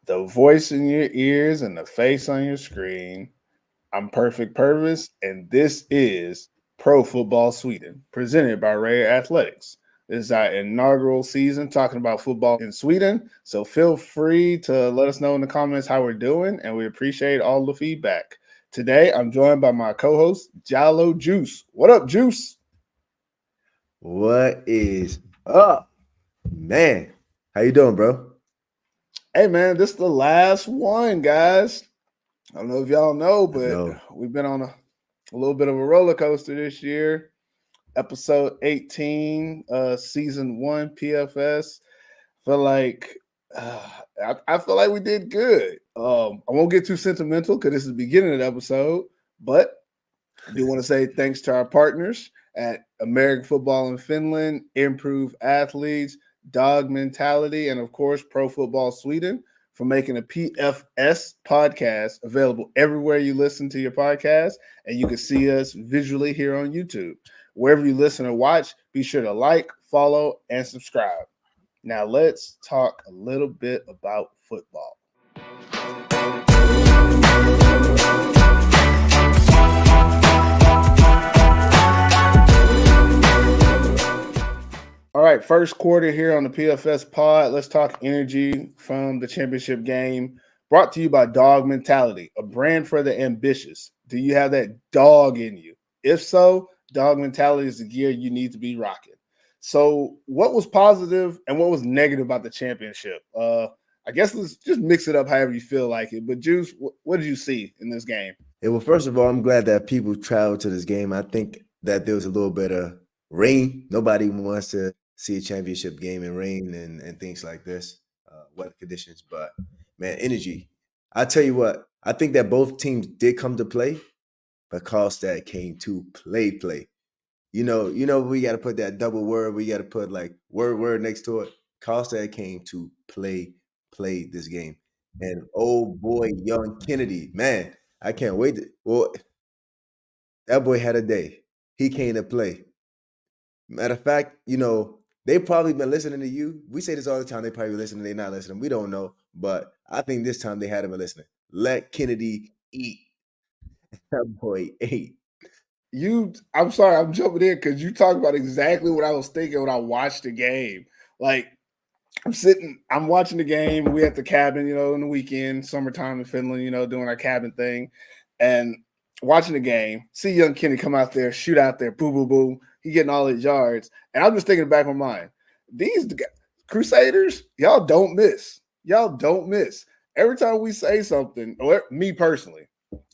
the voice in your ears and the face on your screen. I'm Perfect Purvis, and this is Pro Football Sweden, presented by Rare Athletics. This is our inaugural season talking about football in Sweden. So feel free to let us know in the comments how we're doing, and we appreciate all the feedback. Today, I'm joined by my co-host, Jallo Juice. What up, Juice? What is up, man? How you doing, bro? Hey, man, this is the last one, guys. I don't know if y'all know, but No, we've been on a little bit of a roller coaster this year. Episode 18, season one, PFS. Feel like uh, I feel like we did good. I won't get too sentimental because this is the beginning of the episode, but I do want to say thanks to our partners at American Football in Finland, Improve Athletes, Dog Mentality, and of course, Pro Football Sweden for making a PFS podcast available everywhere you listen to your podcast. And you can see us visually here on YouTube. Wherever you listen or watch, be sure to like, follow, and subscribe. Now, let's talk a little bit about football. All right, first quarter here on the PFS pod. Let's talk energy from the championship game. Brought to you by Dog Mentality, a brand for the ambitious. Do you have that dog in you? If so, Dog Mentality is the gear you need to be rocking. So, what was positive and what was negative about the championship? I guess let's just mix it up however you feel like it. But Juice, what did you see in this game? well, first of all, I'm glad that people traveled to this game. I think that there was a little bit of rain. Nobody wants to see a championship game in rain and things like this, weather conditions. But man, energy. I tell you what, I think that both teams did come to play, but Carlstad came to play. We got to put that double word. We got to put like word next to it. Carlstad came to play this game, and oh boy, young Kennedy, man, I can't wait. Well, that boy had a day. He came to play. Matter of fact, they probably been listening to you. We say this all the time. They probably listening. They not listening. We don't know, but I think this time they had him listening. Let Kennedy eat. That boy ate. I'm sorry, I'm jumping in because you talked about exactly what I was thinking when I watched the game. Like, I'm watching the game. We at the cabin, in the weekend, summertime in Finland, doing our cabin thing, and watching the game. See young Kenny come out there, shoot out there, boom, boom, boom. He getting all his yards, and I'm just thinking in the back of my mind, these Crusaders, y'all don't miss. Y'all don't miss. Every time we say something, or me personally,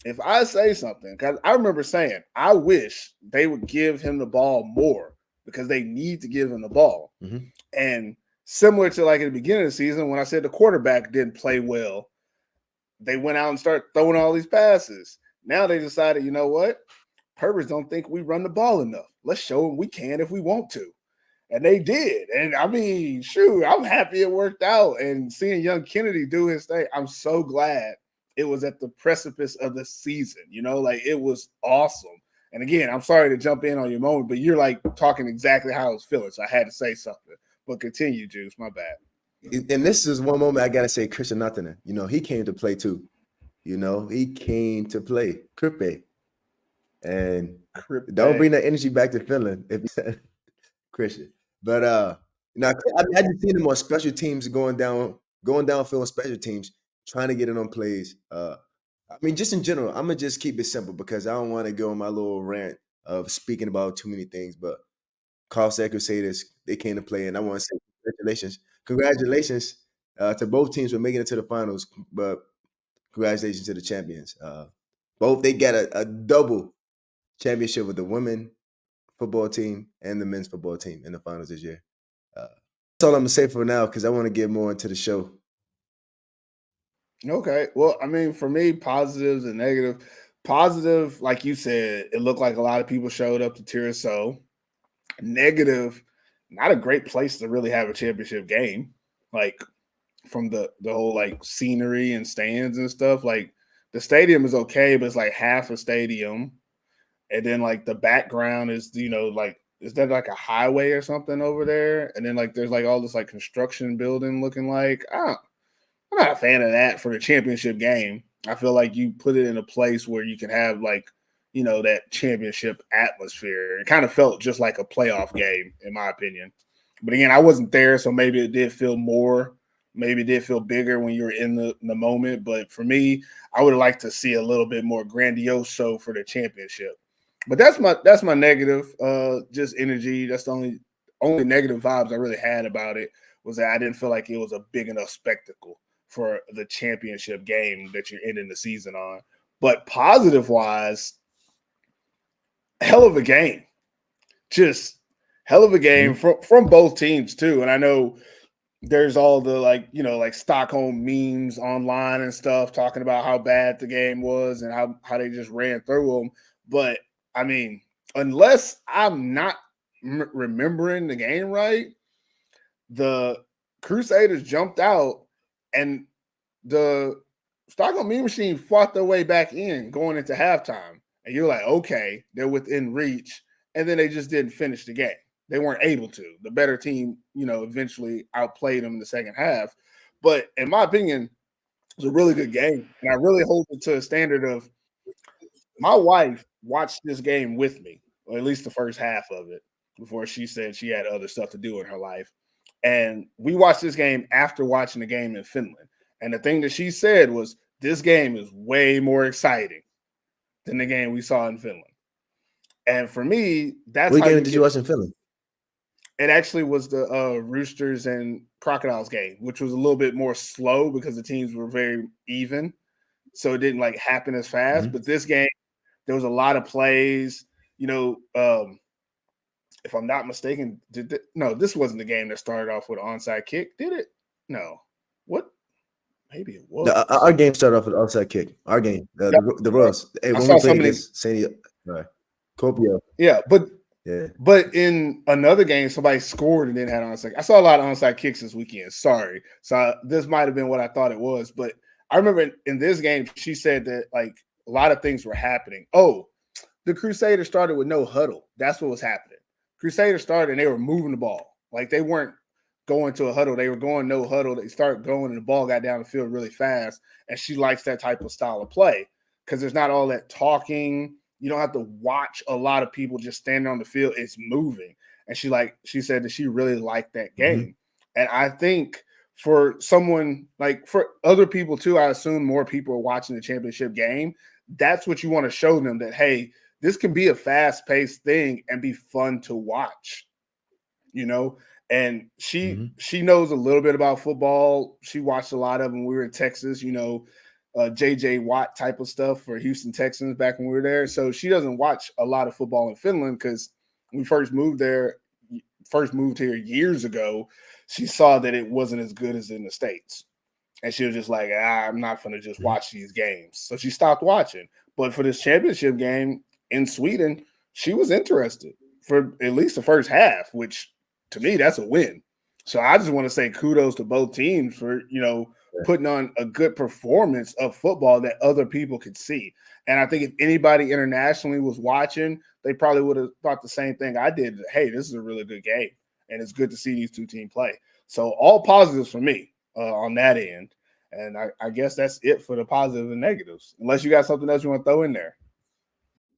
if I say something, because I remember saying, I wish they would give him the ball more because they need to give him the ball. Mm-hmm. And similar to like at the beginning of the season, when I said the quarterback didn't play well, they went out and started throwing all these passes. Now they decided, you know what? Purvis don't think we run the ball enough. Let's show them we can if we want to. And they did. And I mean, shoot, I'm happy it worked out. And seeing young Kennedy do his thing, I'm so glad it was at the precipice of the season. Like it was awesome. And again, I'm sorry to jump in on your moment, but you're like talking exactly how I was feeling. So I had to say something. But continue, Juice. My bad. And this is one moment I gotta say, Christian Nothing. He came to play too. He came to play. Krippe. And don't bring that energy back to Finland if you said Christian. But I just seen him on special teams going downfield on special teams, trying to get it on plays. I mean, just in general, I'm gonna just keep it simple because I don't want to go on my little rant of speaking about too many things. But Carlstad Crusaders, they came to play, and I want to say congratulations to both teams for making it to the finals. But congratulations to the champions. Both they got a double championship with the women football team and the men's football team in the finals this year. That's all I'm gonna say for now because I want to get more into the show. Okay. Well, I mean, for me, positives and negative. Positive, like you said, it looked like a lot of people showed up to Tirso. Negative, not a great place to really have a championship game. Like from the whole like scenery and stands and stuff. Like the stadium is okay, but it's like half a stadium. And then like the background is, like is that like a highway or something over there? And then like there's like all this like construction building looking like I'm not a fan of that for the championship game. I feel like you put it in a place where you can have like, that championship atmosphere. It kind of felt just like a playoff game, in my opinion. But again, I wasn't there, so maybe it did feel more, maybe it did feel bigger when you were in the moment. But for me, I would like to see a little bit more grandiose show for the championship. But that's my negative, just energy. That's the only negative vibes I really had about it was that I didn't feel like it was a big enough spectacle for the championship game that you're ending the season on. But positive wise, hell of a game. Just hell of a game from both teams too. And I know there's all the like Stockholm memes online and stuff talking about how bad the game was and how they just ran through them. But I mean, unless I'm not remembering the game right, the Crusaders jumped out and the Stockholm Meme Machine fought their way back in going into halftime. And you're like, okay, they're within reach. And then they just didn't finish the game. They weren't able to. The better team, eventually outplayed them in the second half. But in my opinion, it was a really good game. And I really hold it to a standard of my wife watched this game with me, or at least the first half of it, before she said she had other stuff to do in her life. And we watched this game after watching the game in Finland. And the thing that she said was, this game is way more exciting than the game we saw in Finland. And for me, that's what how game did you watch in Finland? It actually was the Roosters and Crocodiles game, which was a little bit more slow because the teams were very even. So it didn't like happen as fast. But this game, there was a lot of plays. If I'm not mistaken, this wasn't the game that started off with an onside kick, did it? No. What? Maybe it was. Our game started off with an onside kick. Our game, the Royals. Hey, when we played against San Copio. Yeah, but in another game, somebody scored and then had onside. I saw a lot of onside kicks this weekend. Sorry. So this might have been what I thought it was. But I remember in this game, she said that like a lot of things were happening. Oh, the Crusaders started with no huddle. That's what was happening. Crusaders started and they were moving the ball. Like they weren't going to a huddle. They were going no huddle. They started going and the ball got down the field really fast. And she likes that type of style of play because there's not all that talking. You don't have to watch a lot of people just standing on the field. It's moving. And she said that she really liked that game. And I think for someone like for other people too, I assume more people are watching the championship game. That's what you want to show them that, hey, this can be a fast-paced thing and be fun to watch, And she knows a little bit about football. She watched a lot of them when we were in Texas, JJ Watt type of stuff for Houston Texans back when we were there. So she doesn't watch a lot of football in Finland because when we first moved here years ago, she saw that it wasn't as good as in the States. And she was just like, I'm not going to just watch these games. So she stopped watching. But for this championship game in Sweden, she was interested for at least the first half, which to me, that's a win. So I just want to say kudos to both teams for, putting on a good performance of football that other people could see. And I think if anybody internationally was watching, they probably would have thought the same thing I did. Hey, this is a really good game. And it's good to see these two teams play. So all positives for me on that end. And I guess that's it for the positives and negatives, unless you got something else you want to throw in there.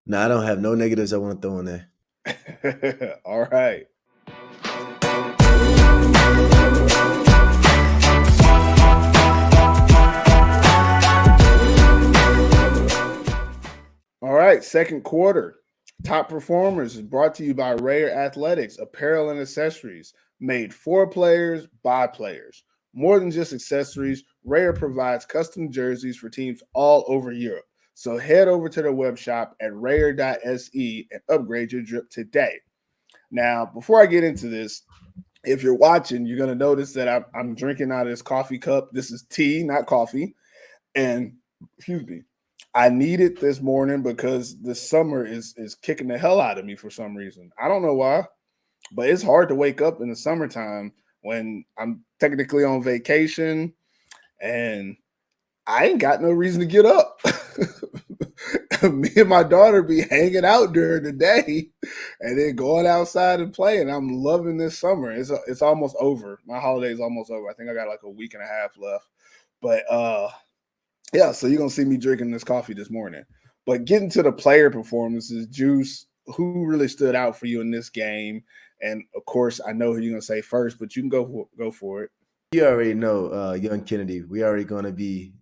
No, I don't have no negatives I want to throw in there. All right. All right, second quarter. Top Performers is brought to you by Rare Athletics, apparel and accessories made for players by players. More than just accessories, Rare provides custom jerseys for teams all over Europe. So head over to their web shop at rare.se and upgrade your drip today. Now, before I get into this, if you're watching, you're going to notice that I'm drinking out of this coffee cup. This is tea, not coffee. And, excuse me, I need it this morning because the summer is kicking the hell out of me for some reason. I don't know why, but it's hard to wake up in the summertime when I'm technically on vacation and I ain't got no reason to get up. Me and my daughter be hanging out during the day and then going outside and playing. I'm loving this summer. It's almost over. My holiday's almost over. I think I got like a week and a half left. But yeah, so you're gonna see me drinking this coffee this morning. But getting to the player performances, Juice, who really stood out for you in this game? And of course, I know who you're gonna say first, but you can go for it. You already know, young Kennedy. We already gonna be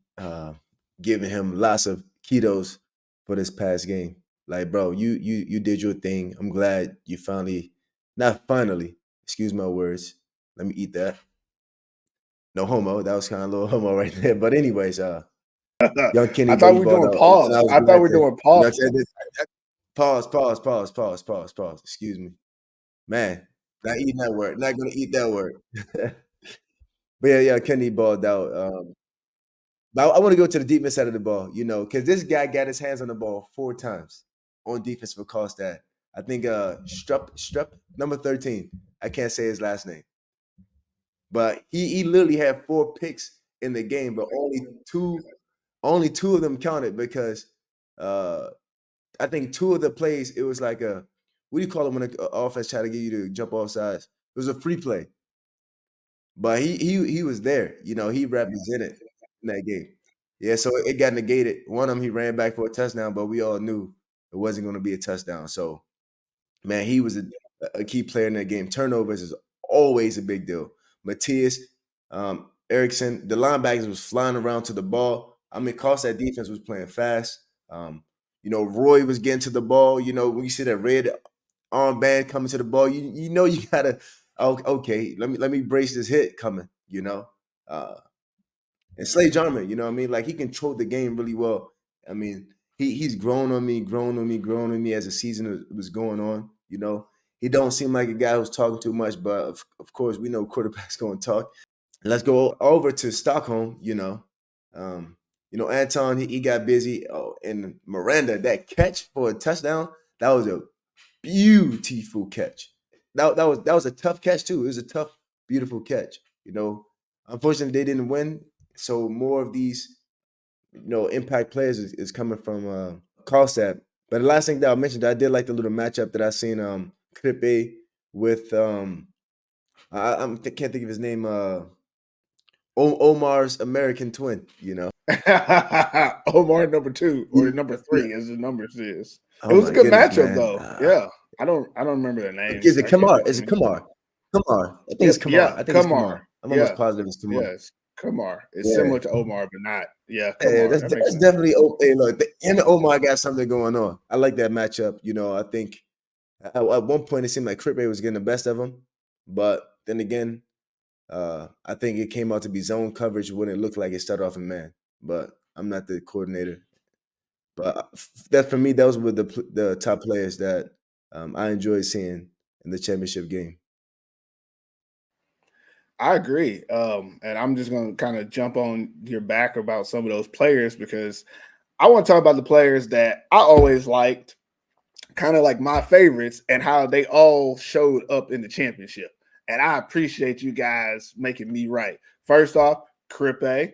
giving him lots of kudos for this past game. Like, bro, you did your thing. I'm glad you finally, not finally, excuse my words. Let me eat that. No homo. That was kind of a little homo right there. But anyways, young I Kenny, bro, thought we you were balled doing out, and I pause. was I thought glad we were to. doing You know, pause. what I'm saying? Pause. Excuse me, man. Not eating that word. Not gonna eat that word. But yeah, Kenny balled out. But I want to go to the defense side of the ball, you know, because this guy got his hands on the ball 4 times on defense for Carlstad. I think Strupp, number 13. I can't say his last name. But he literally had 4 picks in the game, but only two of them counted because I think 2 of the plays, it was like a, what do you call it when an offense try to get you to jump off sides? It was a free play. But he was there. You know, he represented in that game. Yeah, so it got negated. One of them, he ran back for a touchdown, but we all knew it wasn't going to be a touchdown. So, man, he was a key player in that game. Turnovers is always a big deal. Matthias, Erickson, the linebackers was flying around to the ball. I mean, cost that defense was playing fast. You know, Roy was getting to the ball. You know, when you see that red armband coming to the ball, you know you gotta, oh, okay, let me brace this hit coming, you know. Uh and Slade Jarman, you know what I mean? Like he controlled the game really well. I mean, he's grown on me as the season was going on, you know. He don't seem like a guy who's talking too much, but of course we know quarterbacks going to talk. Let's go over to Stockholm, you know. Anton, he got busy. Oh, and Miranda, that catch for a touchdown, that was a beautiful catch. That was a tough catch too. It was a tough, beautiful catch. You know, unfortunately they didn't win. So more of these, impact players is coming from Carlstad. But the last thing that I mentioned, I did like the little matchup that I seen Krippe with can't think of his name, Omar's American twin, you know. Omar number 2 or number Yeah. 3 as the numbers is. It Oh was a my good goodness, matchup man. though. Yeah. I don't remember their Is names. it I can't Kamar? think of Is it them. Kamar? Kamar. I think Yeah, it's Kamar. yeah, I think it's Kamar. Kamar. I'm almost Yeah. positive it's Kamar. Yes. Kamar. It's Yeah. similar to Omar, but not. Yeah, Yeah, Kamar. that's That makes that's sense. definitely hey, look, and Omar got something going on. I like that matchup. You know, I think at one point it seemed like Krippe was getting the best of him, but then again, I think it came out to be zone coverage when it looked like it started off in man. But I'm not the coordinator. But that for me, those were the top players that I enjoyed seeing in the championship game. I agree. And I'm just gonna kind of jump on your back about some of those players because I want to talk about the players that I always liked, kind of like my favorites, and how they all showed up in the championship. And I appreciate you guys making me right. First off, Krippe,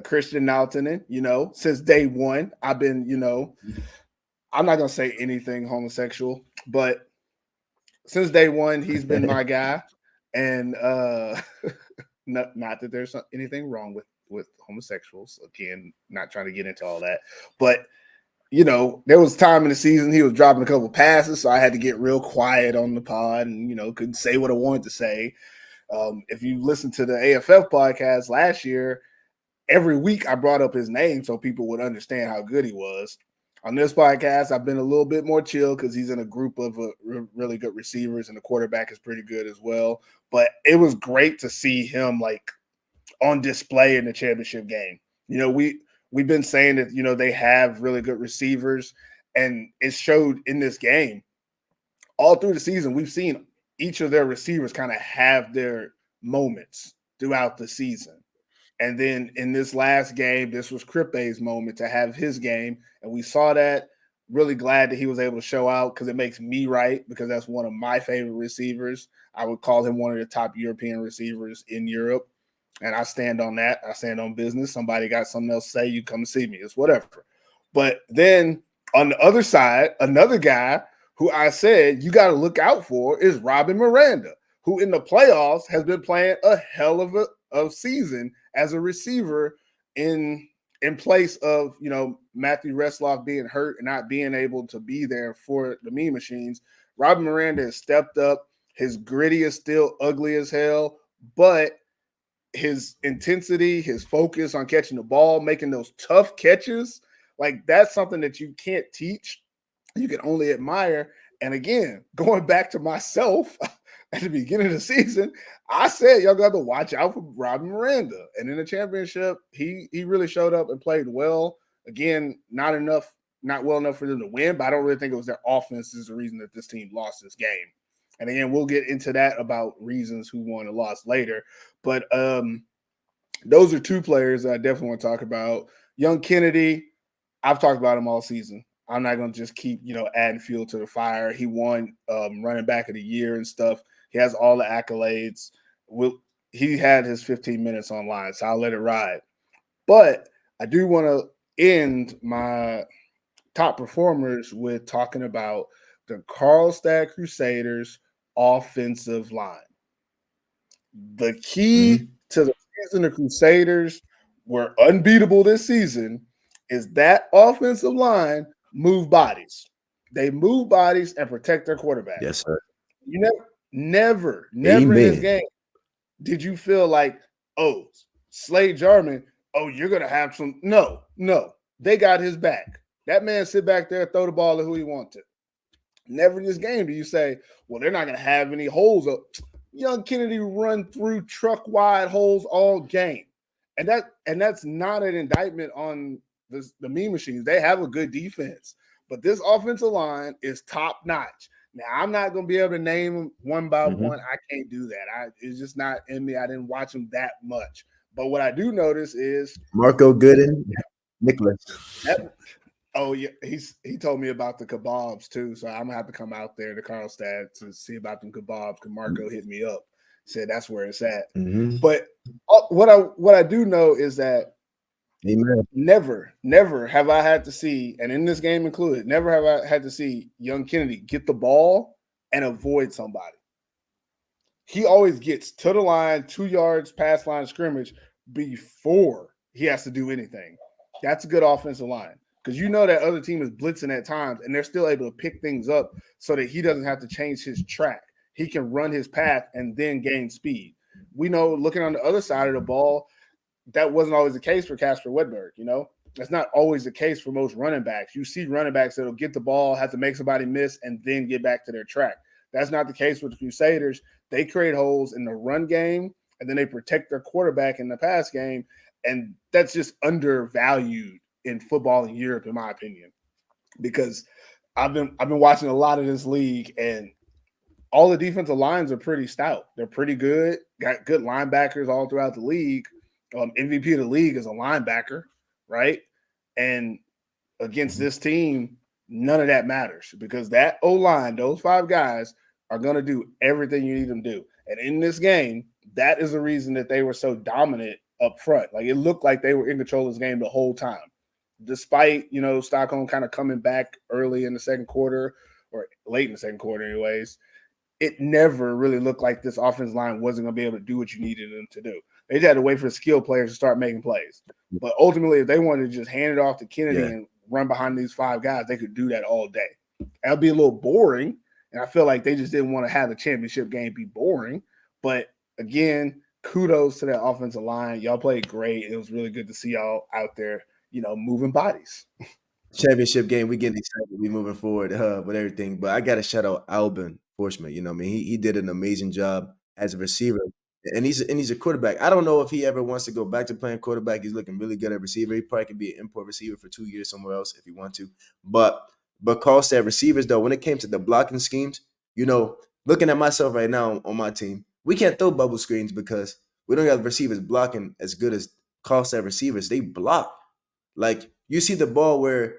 Christian Nautanen, since day one, I've been, I'm not gonna say anything homosexual, but since day one, he's been my guy. And not that there's anything wrong with homosexuals. Again, not trying to get into all that, but there was time in the season he was dropping a couple passes, so I had to get real quiet on the pod and couldn't say what I wanted to say. If you listen to the AFF podcast last year, every week I brought up his name so people would understand how good he was. On this podcast, I've been a little bit more chill because he's in a group of really good receivers, and the quarterback is pretty good as well. But it was great to see him like on display in the championship game. We've been saying that they have really good receivers, and it showed in this game. All through the season, we've seen each of their receivers kind of have their moments throughout the season. And then in this last game, this was Krippe's moment to have his game. And we saw that. Really glad that he was able to show out because it makes me right because that's one of my favorite receivers. I would call him one of the top European receivers in Europe. And I stand on that. I stand on business. Somebody got something else to say, you come see me. It's whatever. But then on the other side, another guy who I said you got to look out for is Robin Miranda, who in the playoffs has been playing a hell of of season as a receiver in place of Matthew Resloff being hurt and not being able to be there for the Mean Machines. Robin Miranda has stepped up. His gritty is still ugly as hell, but his intensity, his focus on catching the ball, making those tough catches, like that's something that you can't teach. You can only admire. And again, going back to myself at the beginning of the season, I said y'all got to watch out for Robin Miranda. And in the championship, he really showed up and played well. Again, not well enough for them to win, but I don't really think it was their offense is the reason that this team lost this game. And again, we'll get into that about reasons who won and lost later. But those are two players that I definitely want to talk about. Young Kennedy, I've talked about him all season. I'm not going to just keep, adding fuel to the fire. He won running back of the year and stuff. He has all the accolades. He had his 15 minutes online, so I'll let it ride. But I do want to end my top performers with talking about the Carlstad Crusaders offensive line. The key to the reason the Crusaders were unbeatable this season is that offensive line move bodies. They move bodies and protect their quarterback. Yes, sir. You never in this game did you feel like, oh, Slade Jarman, oh, you're going to have some. No. They got his back. That man sit back there, throw the ball to who he wants to. Never in this game do you say, well, they're not going to have any holes up. Young Kennedy run through truck wide holes all game. And that's not an indictment on the Mean Machines. They have a good defense, but this offensive line is top notch. Now, I'm not going to be able to name them one by one. I can't do that. It's just not in me. I didn't watch them that much. But what I do notice is Marco Gooden, Nicholas. Oh yeah, he told me about the kebabs too, so I'm gonna have to come out there to Carlstad to see about them kebabs. Because Marco hit me up, said that's where it's at. But what I do know is that never have I had to see, and in this game included, never have I had to see young Kennedy get the ball and avoid somebody. He always gets to the line, 2 yards past line of scrimmage before he has to do anything. That's a good offensive line. Because that other team is blitzing at times, and they're still able to pick things up so that he doesn't have to change his track. He can run his path and then gain speed. We know, looking on the other side of the ball, that wasn't always the case for Casper Wedberg. That's not always the case for most running backs. You see running backs that'll get the ball, have to make somebody miss, and then get back to their track. That's not the case with the Crusaders. They create holes in the run game, and then they protect their quarterback in the pass game, and that's just undervalued in football in Europe, in my opinion, because I've been watching a lot of this league, and all the defensive lines are pretty stout. They're pretty good. Got good linebackers all throughout the league. MVP of the league is a linebacker, right? And against this team, none of that matters because that O-line, those 5 guys, are going to do everything you need them to do. And in this game, that is the reason that they were so dominant up front. Like, it looked like they were in control of this game the whole time. Despite, Stockholm kind of coming back early in the second quarter or late in the second quarter anyways, it never really looked like this offensive line wasn't going to be able to do what you needed them to do. They just had to wait for the skill players to start making plays. But ultimately, if they wanted to just hand it off to Kennedy and run behind these 5 guys, they could do that all day. That would be a little boring, and I feel like they just didn't want to have the championship game be boring. But again, kudos to that offensive line. Y'all played great. It was really good to see y'all out there, moving bodies. Championship game, we getting excited. We moving forward with everything. But I got to shout out Albin Forsman. He did an amazing job as a receiver, and he's a quarterback. I don't know if he ever wants to go back to playing quarterback. He's looking really good at receiver. He probably could be an import receiver for 2 years somewhere else if he want to. But Carlstad receivers, though, when it came to the blocking schemes, looking at myself right now on my team, we can't throw bubble screens because we don't have receivers blocking as good as Carlstad receivers. They block. Like, you see the ball where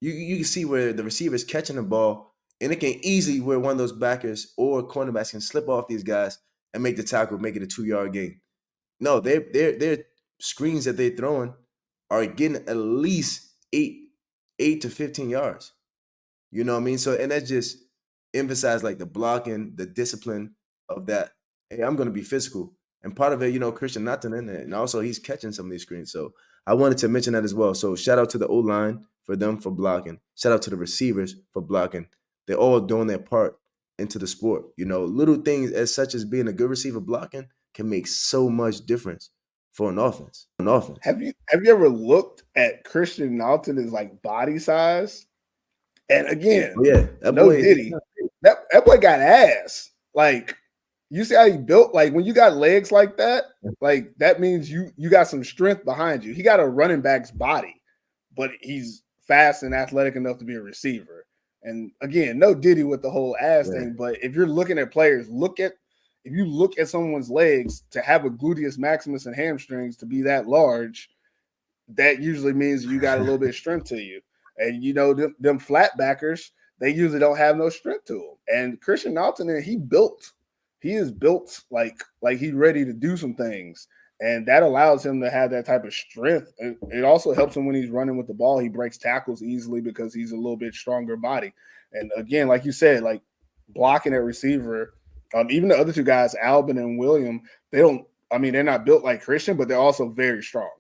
you can see where the receiver's catching the ball, and it can easily where one of those backers or cornerbacks can slip off these guys and make the tackle, make it a 2-yard gain. No, their screens that they're throwing are getting at least 8 to 15 yards. You know what I mean? So, and that just emphasized like the blocking, the discipline of that. Hey, I'm going to be physical. And part of it, Christian Nathan in it, and also he's catching some of these screens. So I wanted to mention that as well. So shout out to the O line for them for blocking. Shout out to the receivers for blocking. They're all doing their part into the sport. Little things as such as being a good receiver blocking can make so much difference for an offense. Have you ever looked at Christian Naughton's like body size? And again, Oh yeah, that no boy. Diddy. That boy got ass. Like, you see how he built? Like, when you got legs like that, like that means you got some strength behind you. He got a running back's body, but he's fast and athletic enough to be a receiver. And again, no Diddy with the whole ass Yeah. thing. But if you're looking at players, if you look at someone's legs to have a gluteus maximus and hamstrings to be that large, that usually means you got a little bit of strength to you. And them flat backers, they usually don't have no strength to them. And Christian Naughton, he is built like he's ready to do some things. And that allows him to have that type of strength. It also helps him when he's running with the ball. He breaks tackles easily because he's a little bit stronger body. And again, like you said, like blocking at receiver, even the other two guys, Albin and William, they're not built like Christian, but they're also very strong.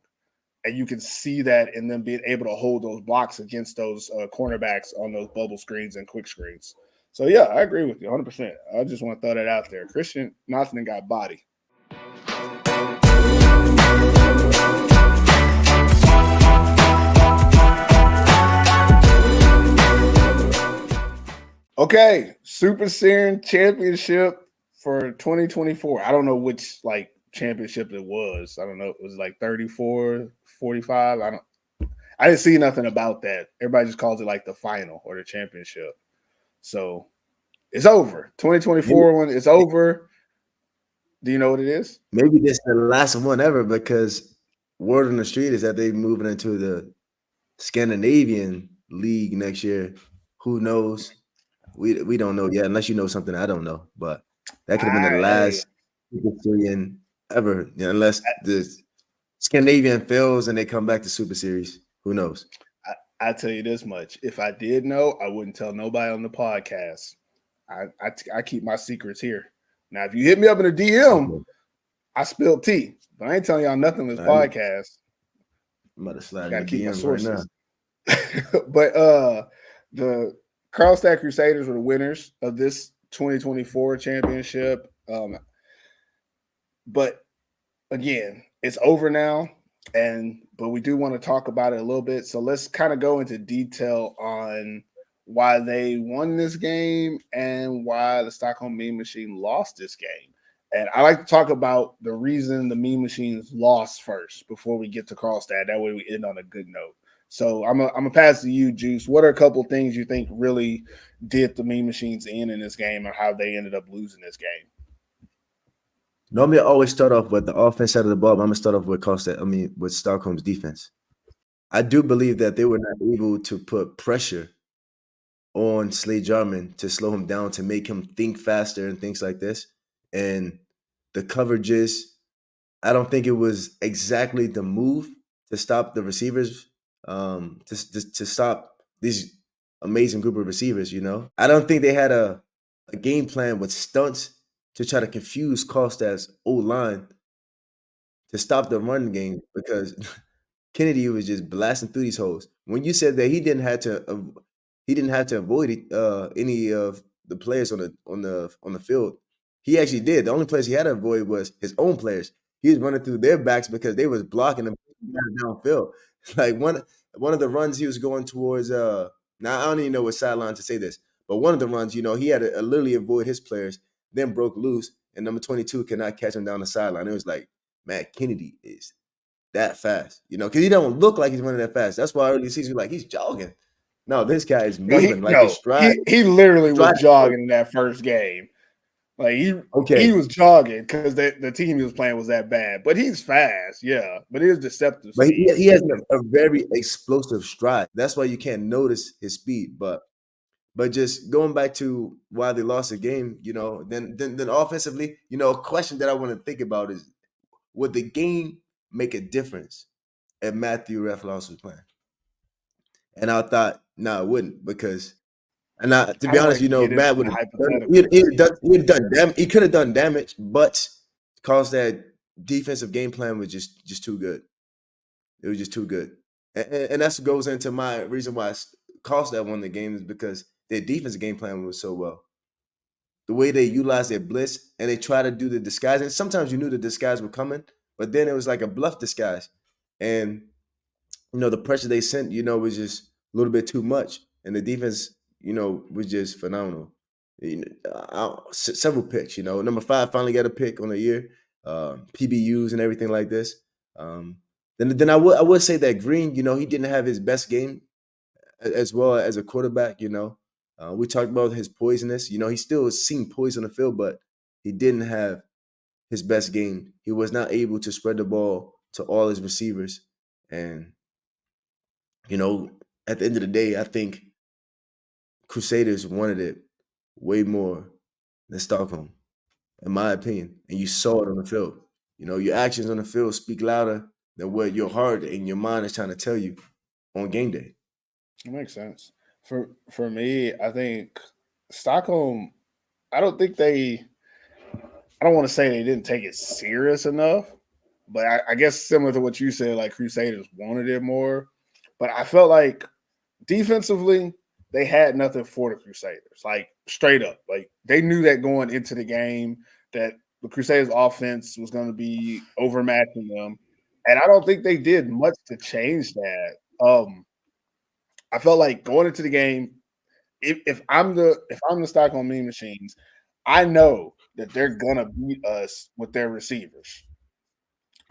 And you can see that in them being able to hold those blocks against those cornerbacks on those bubble screens and quick screens. So, yeah, I agree with you 100%. I just want to throw that out there. Christian Naughton got body. Okay, Super Serien Championship for 2024. I don't know which, championship it was. I don't know. It was 34, 45. I didn't see nothing about that. Everybody just calls it the final or the championship. So it's over. 2024 one is over. Do you know what it is? Maybe this is the last one ever because word on the street is that they're moving into the Scandinavian League next year. Who knows? We don't know yet, unless you know something I don't know. But that could have been the last Super Serien ever, unless the Scandinavian fails and they come back to Super Series. Who knows? I tell you this much: if I did know, I wouldn't tell nobody on the podcast. I keep my secrets here. Now, if you hit me up in a DM, I spilled tea, but I ain't telling y'all nothing on this podcast. I'm about to slide Got to in keep my DMs sources. right now. But the Carlstad Crusaders were the winners of this 2024 championship. But again, it's over now, but we do want to talk about it a little bit. So let's kind of go into detail on why they won this game and why the Stockholm Mean Machine lost this game. And I like to talk about the reason the Mean Machines lost first before we get to Carlstad. That way we end on a good note. So I'm gonna pass to you, Juice. What are a couple of things you think really did the Mean Machines in this game and how they ended up losing this game? Normally, I always start off with the offense side of the ball. But I'm gonna start off with with Stockholm's defense. I do believe that they were not able to put pressure on Slade Jarman to slow him down, to make him think faster and things like this. And the coverages, I don't think it was exactly the move to stop the receivers, to stop these amazing group of receivers. I don't think they had a game plan with stunts to try to confuse Carlstad's O-line to stop the run game, because Kennedy was just blasting through these holes. When you said that he didn't have to avoid any of the players on the field, he actually did. The only players he had to avoid was his own players. He was running through their backs because they was blocking him downfield. Like one of the runs he was going towards. Now I don't even know what sideline to say this, but one of the runs, he had to literally avoid his players, then broke loose, and number 22 cannot catch him down the sideline. It was like, man, Kennedy is that fast, because he don't look like he's running that fast. That's why early season, like, he's jogging. No, this guy is moving like his stride. He literally was jogging in that first game. Like he was jogging because the team he was playing was that bad. But he's fast, yeah. But it is deceptive. But he has a very explosive stride. That's why you can't notice his speed. But just going back to why they lost the game, then offensively, a question that I want to think about is, would the game make a difference if Matthew Refloss was playing? And I thought, no, it wouldn't, because, to be honest, Matt would have done damage, but Carlstad defensive game plan was just too good. It was just too good, and that goes into my reason why Carlstad won the game is because their defensive game plan was so well. The way they utilized their blitz and they try to do the disguise, and sometimes you knew the disguise were coming, but then it was like a bluff disguise, and the pressure they sent, was just a little bit too much, and the defense, was just phenomenal. Several picks. Number 5 finally got a pick on the year, PBUs and everything like this. Then I would say that Green, he didn't have his best game as well as a quarterback. We talked about his poisonous. He still seen poison on the field, but he didn't have his best game. He was not able to spread the ball to all his receivers, and at the end of the day, I think Crusaders wanted it way more than Stockholm, in my opinion. And you saw it on the field. Your actions on the field speak louder than what your heart and your mind is trying to tell you on game day. It makes sense. For me, I think Stockholm. I don't think they. I don't want to say they didn't take it serious enough, but I guess similar to what you said, like Crusaders wanted it more. But I felt like defensively, they had nothing for the Crusaders. Like straight up, like they knew that going into the game that the Crusaders' offense was going to be overmatching them, and I don't think they did much to change that. I felt like going into the game, if I'm the Stockholm Mean Machines, I know that they're gonna beat us with their receivers.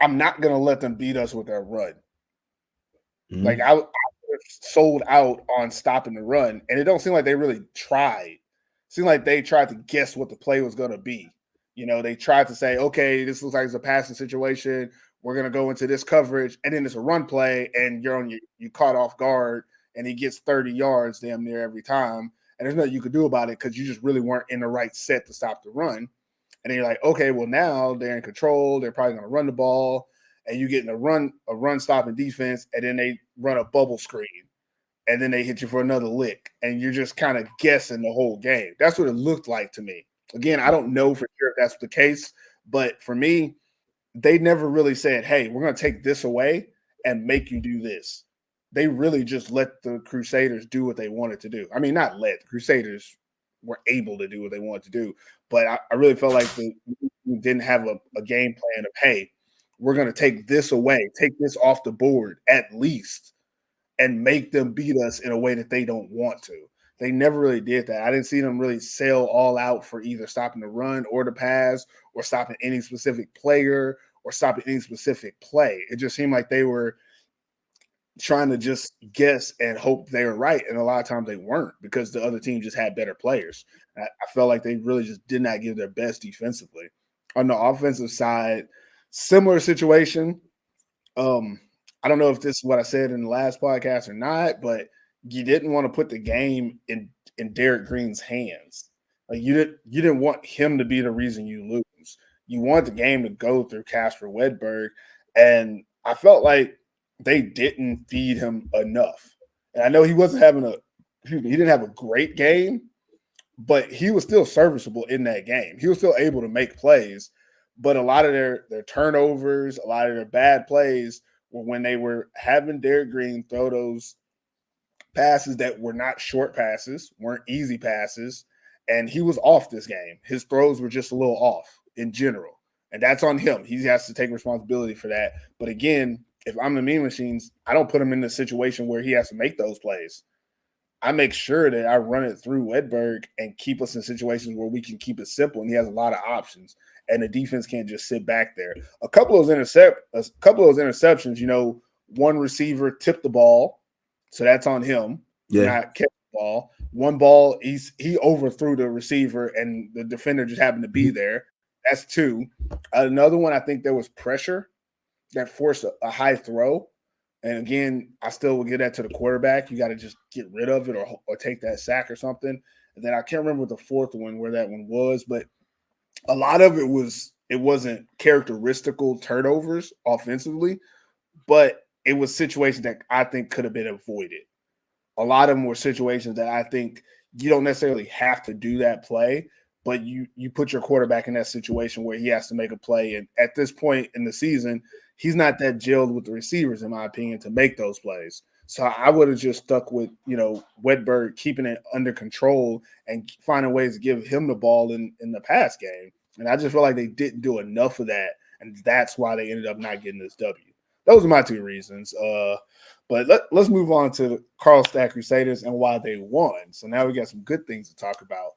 I'm not gonna let them beat us with their run. Like Mhm. I sold out on stopping the run, and it don't seem like they really tried. Seemed like they tried to guess what the play was going to be. They tried to say, okay, this looks like it's a passing situation. We're going to go into this coverage, and then it's a run play, and you caught off guard, and he gets 30 yards damn near every time, and there's nothing you could do about it because you just really weren't in the right set to stop the run. And then you're like, okay, well now they're in control. They're probably going to run the ball, and you get in a run stopping defense, and then they run a bubble screen, and then they hit you for another lick, and you're just kind of guessing the whole game. That's what it looked like to me. Again, I don't know for sure if that's the case, but for me, they never really said, "Hey, we're going to take this away and make you do this." They really just let the Crusaders do what they wanted to do. I mean, not let the Crusaders were able to do what they wanted to do, but I really felt like they didn't have a game plan of, "Hey, we're going to take this away, take this off the board at least." And make them beat us in a way that they don't want to. They never really did that. I didn't see them really sail all out for either stopping the run or the pass or stopping any specific player or stopping any specific play. It just seemed like they were trying to just guess and hope they were right. And a lot of times they weren't because the other team just had better players. I felt like they really just did not give their best defensively. On the offensive side, similar situation. Um, I don't know if this is what I said in the last podcast or not, but you didn't want to put the game in Derek Green's hands. Like you didn't want him to be the reason you lose. You want the game to go through Casper Wedberg, and I felt like they didn't feed him enough. And I know he wasn't having a he didn't have a great game, but he was still serviceable in that game. He was still able to make plays, but a lot of their turnovers, a lot of their bad plays were when they were having Derek Green throw those passes that were not short passes, weren't easy passes, and he was off this game. His throws were just a little off in general, and that's on him. He has to take responsibility for that. But again, if I'm the Mean Machines, I don't put him in a situation where he has to make those plays. I make sure that I run it through Wedberg and keep us in situations where we can keep it simple. And he has a lot of options, and the defense can't just sit back there. A couple of those interceptions. One receiver tipped the ball, so that's on him for Yeah. not catching the ball. One ball, he overthrew the receiver, and the defender just happened to be there. That's two. Another one, I think there was pressure that forced a high throw. And again, I still will get that to the quarterback. You got to just get rid of it or take that sack or something. And then I can't remember the fourth one where that one was, but a lot of it wasn't characteristical turnovers offensively, but it was situations that I think could have been avoided. A lot of them were situations that I think you don't necessarily have to do that play, but you put your quarterback in that situation where he has to make a play. And at this point in the season, he's not that gelled with the receivers, in my opinion, to make those plays. So I would have just stuck with, Wedberg keeping it under control and finding ways to give him the ball in the pass game. And I just feel like they didn't do enough of that. And that's why they ended up not getting this W. Those are my two reasons. But let's move on to the Carlstad Crusaders and why they won. So now we got some good things to talk about.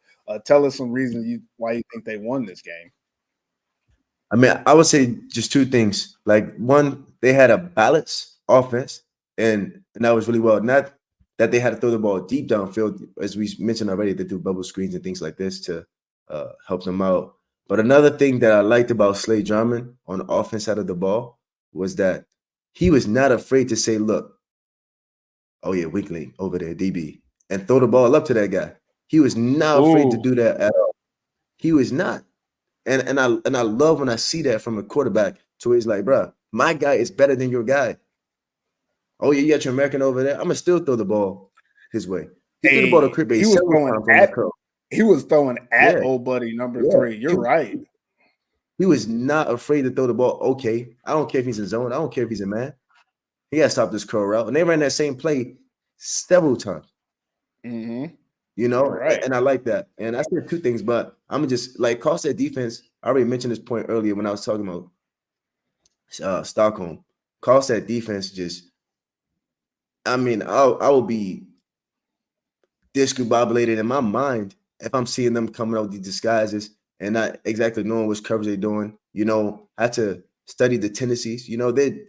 Tell us some reasons why you think they won this game. I mean, I would say just two things. Like one, they had a balanced offense, and that was really well. Not that they had to throw the ball deep downfield, as we mentioned already. They do bubble screens and things like this to help them out. But another thing that I liked about Slade Drummond on the offense side of the ball was that he was not afraid to say, "Look, oh yeah, weakling over there, DB," and throw the ball up to that guy. He was not afraid to Ooh, do that at all. He was not. And I love when I see that from a quarterback to where he's like, bro, my guy is better than your guy. Oh, yeah, you got your American over there. I'm gonna still throw the ball his way. He threw the ball to hey, Crippe several times on the curl. he was throwing at Yeah, old buddy number yeah. 3. You're right. He was not afraid to throw the ball. Okay, I don't care if he's in zone. I don't care if he's in man. He got to stop this curl route. And they ran that same play several times. Mm-hmm. You You're know, right. and I like that. And I said two things, but I'm just like Carlstad defense. I already mentioned this point earlier when I was talking about Stockholm. Carlstad defense just, I mean, I will be discombobulated in my mind if I'm seeing them coming out with these disguises and not exactly knowing which coverage they're doing. You know, I have to study the tendencies. You know, they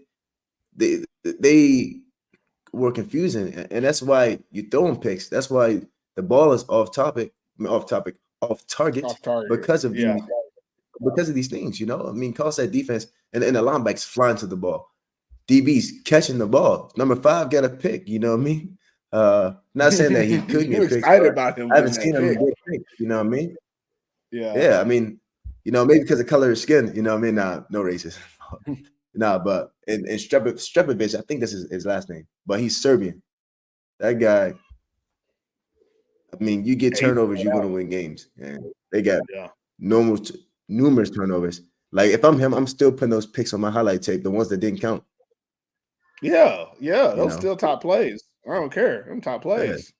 were confusing, and that's why you're throwing picks. That's why the ball is off topic, I mean, off target Off target. because of Yeah. these things. You know, I mean, Carlstad defense and the linebacks flying to the ball. DB's catching the ball. Number 5 got a pick. You know what I mean? Not saying that he couldn't You get picks, excited but about him I haven't getting seen that him pick. get picks. You know what I mean? Yeah. Yeah, I mean, you know, maybe because of color of skin. You know what I mean? Nah, no racism. Nah, but and Strepovic, I think that's his last name, but he's Serbian. That guy. I mean, you get Hey, turnovers, you're gonna win games, and they got yeah. normal, numerous turnovers. Like if I'm him, I'm still putting those picks on my highlight tape, the ones that didn't count. Yeah. Yeah. You Those know, still top plays. I don't care. Them top yeah. plays.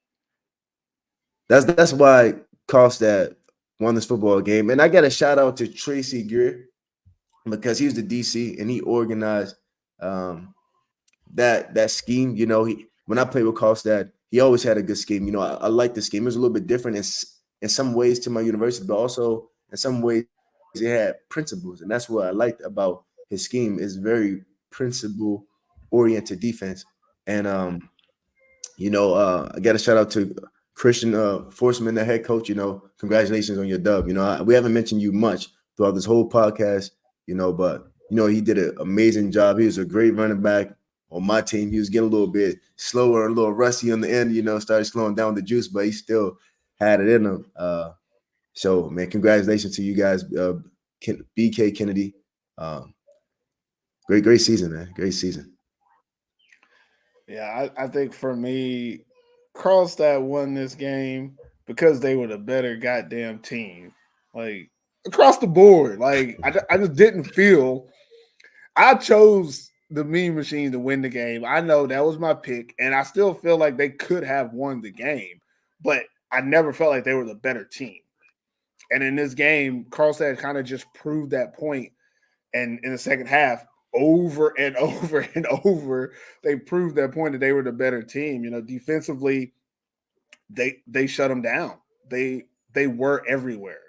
That's why Carlstad won this football game, and I got a shout out to Tracy Greer because he was the DC and he organized um, that scheme. You know, when I played with Carlstad, he always had a good scheme. You know, I like the scheme. It was a little bit different in some ways to my university, but also in some ways it had principles, and that's what I liked about his scheme. Is very principle oriented defense, and I got a shout out to Christian Forsman, the head coach. You know, congratulations on your dub. You know, we haven't mentioned you much throughout this whole podcast. You know, but he did an amazing job. He was a great running back on my team. He was getting a little bit slower, a little rusty on the end. You know, started slowing down the juice, but he still had it in him. So, man, congratulations to you guys, BK Kennedy. Um, great season, man. Great season. Yeah. I think for me, Carlstad won this game because they were the better goddamn team. Like, across the board. Like, I just didn't feel. I chose the Mean Machine to win the game. I know that was my pick, and I still feel like they could have won the game, but I never felt like they were the better team. And in this game, Carlstad kind of just proved that point. And in the second half, over and over and over, they proved that point that they were the better team. Defensively, they shut them down. They were everywhere.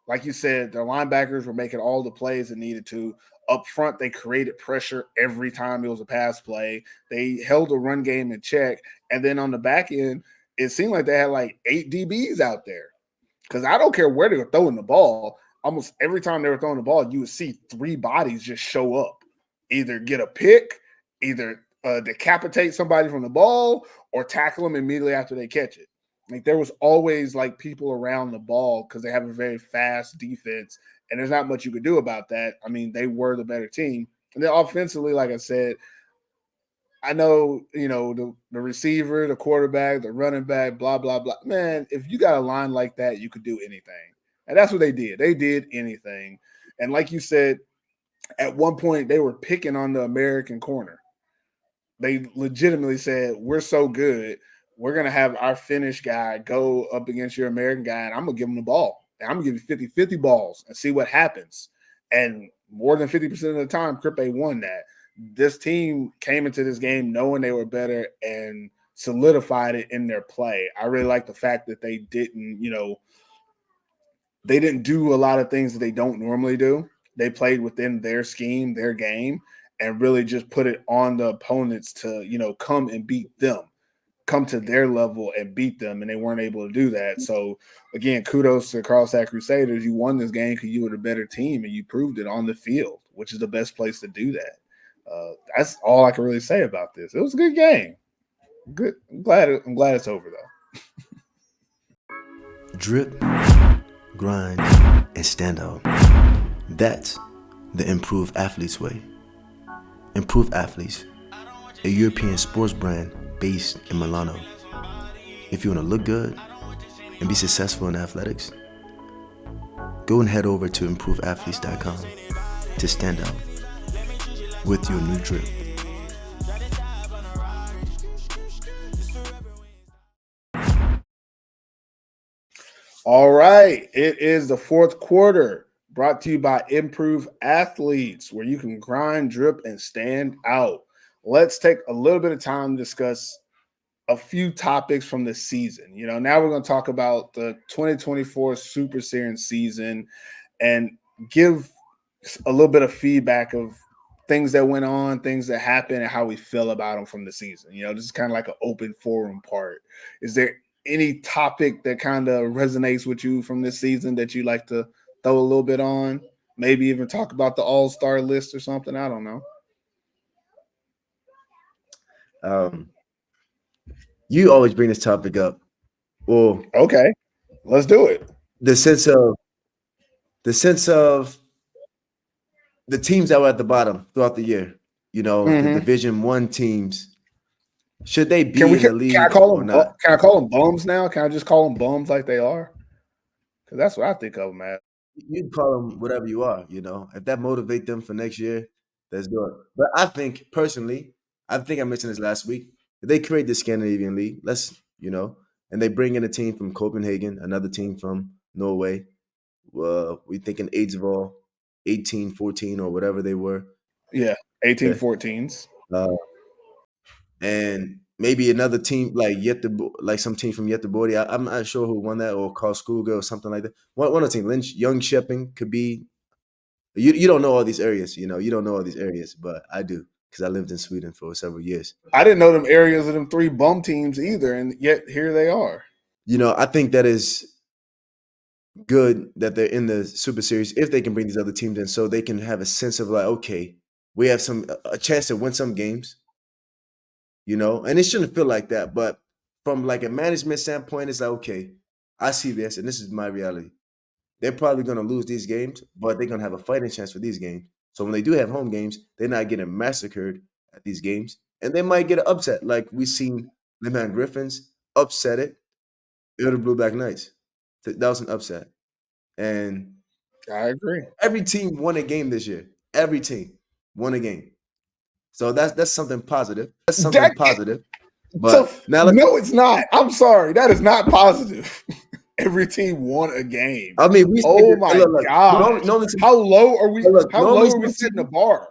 Like you said, their linebackers were making all the plays it needed to. Up front, they created pressure every time it was a pass play. They held the run game in check. And then on the back end, it seemed like they had like 8 DBs out there. Because I don't care where they were throwing the ball. Almost every time they were throwing the ball, you would see 3 bodies just show up. Either get a pick, either decapitate somebody from the ball, or tackle them immediately after they catch it. Like there was always like people around the ball because they have a very fast defense, and there's not much you could do about that. I mean, they were the better team. And then offensively, like I said, I know, the receiver, the quarterback, the running back, blah, blah, blah. Man, if you got a line like that, you could do anything. And that's what they did. They did anything. And like you said, at one point they were picking on the American corner. They legitimately said, "We're so good, we're gonna have our Finnish guy go up against your American guy, and I'm gonna give him the ball. And I'm gonna give you 50-50 balls and see what happens." And more than 50% of the time, Krippe won that. This team came into this game knowing they were better and solidified it in their play. I really like the fact that they didn't do a lot of things that they don't normally do. They played within their scheme, their game, and really just put it on the opponents to, come and beat them, come to their level and beat them. And they weren't able to do that. So, again, kudos to Carlstad Crusaders. You won this game because you were the better team and you proved it on the field, which is the best place to do that. That's all I can really say about this. It was a good game. Good. I'm glad it's over though. Drip, grind, and stand out. That's the Improved Athletes way. Improved Athletes, a European sports brand based in Milano. If you want to look good and be successful in athletics, go and head over to improveathletes.com to stand out with your new drip. All right. It is the fourth quarter, brought to you by Improve Athletes, where you can grind, drip, and stand out. Let's take a little bit of time to discuss a few topics from the season. Now we're going to talk about the 2024 Super Serien season and give a little bit of feedback of things that went on, things that happened, and how we feel about them from the season. This is kind of like an open forum part. Is there any topic that kind of resonates with you from this season that you like to throw a little bit on? Maybe even talk about the all-star list or something. I don't know. You always bring this topic up. Well, Okay, let's do it. the sense of the teams that were at the bottom throughout the year. The Mm-hmm. Division 1 teams. Should they Can be we in the can I league call or them not? can I call them bums now? Can I just call them bums like they are? Because that's what I think of them as. You call them whatever you are. If that motivate them for next year, let's do it. But I think personally, I think I mentioned this last week. If they create the Scandinavian League, and they bring in a team from Copenhagen, another team from Norway. We thinking Aidsvoll, 18, 14, or whatever they were. Yeah, Yeah. 18-14s. Uh, and maybe another team like some team from Göteborg. I'm not sure who won that, or Karlskoga or something like that. One of the team, Lynch, Young Shepping could be. You don't know all these areas, you don't know all these areas, but I do because I lived in Sweden for several years. I didn't know them areas of them three bum teams either, and yet here they are. I think that is good that they're in the Super Series if they can bring these other teams in, so they can have a sense of like, okay, we have a chance to win some games, and it shouldn't feel like that. But from like a management standpoint, it's like, okay, I see this, and this is my reality. They're probably going to lose these games, but they're going to have a fighting chance for these games. So when they do have home games, they're not getting massacred at these games, and they might get an upset, like we've seen Limhan Griffins upset it. The Blue Black Knights. That was an upset, and I agree. every team won a game this year. Every team won a game. So that's something positive. That's something That, positive. so But now, no, it's not. I'm sorry. That is not positive. Every team won a game. I mean, we Oh figured, my look, gosh. normally, How low are we? look, How low normally are we some setting the teams, bar?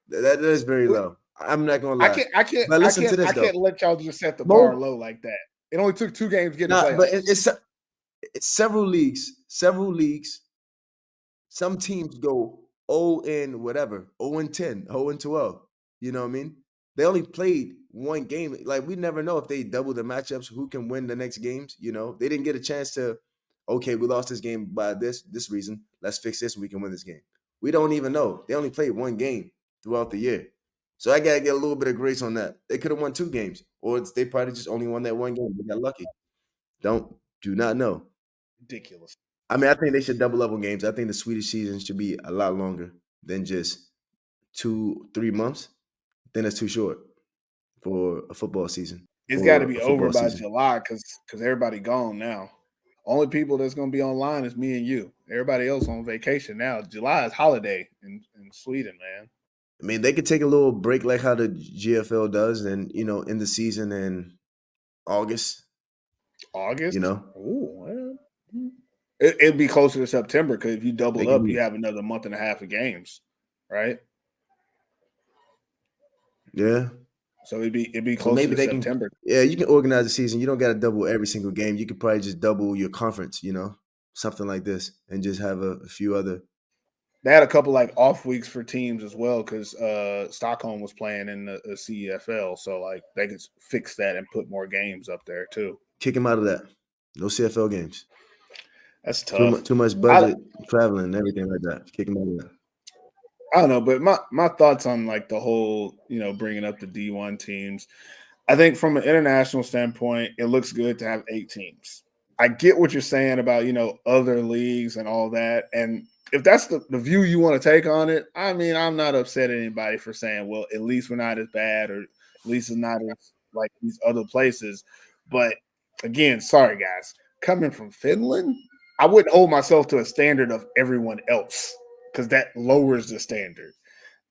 that is very low. I'm not gonna I lie. can't. I can't. But I listen to can't. I this though. can't let y'all just set the bar Most, low like that. It only took 2 games to get in the not, but playoffs. it's several leagues. Some teams go 0 and whatever, 0 and 10, 0 and 12. You know what I mean? They only played one game. Like, we never know if they double the matchups, who can win the next games. They didn't get a chance to, okay, we lost this game by this reason. Let's fix this and we can win this game. We don't even know. They only played one game throughout the year. So I gotta get a little bit of grace on that. They could have won 2 games, or they probably just only won that one game. They got lucky. Do not know. Ridiculous. I mean, I think they should double up on games. I think the Swedish season should be a lot longer than just 2-3 months. Then it's too short for a football season. It's got to For be a over football by season. July because everybody gone now. Only people that's going to be online is me and you. Everybody else on vacation now. July is holiday in Sweden, man. I mean, they could take a little break like how the GFL does, and in the season in August. You August? know, Ooh, well, it'd be closer to September because if you they double could up, be. you have another month and a half of games, right? Yeah. So it'd be Or closer maybe to they can. September. Yeah, you can organize the season. You don't got to double every single game. You could probably just double your conference. Something like this, and just have a few other. They had a couple like off weeks for teams as well because Stockholm was playing in the CEFL, so like they could fix that and put more games up there too. Kick him out of that. No CFL games. That's Too tough. much. Too much I budget traveling and everything like that. Kick him out of that. I don't know, but my thoughts on like the whole bringing up the D1 teams. I think from an international standpoint, it looks good to have 8 teams. I get what you're saying about other leagues and all that, and if that's the view you want to take on it, I mean, I'm not upset at anybody for saying, well, at least we're not as bad, or at least it's not as like these other places. But again, sorry guys, coming from Finland, I wouldn't hold myself to a standard of everyone else because that lowers the standard.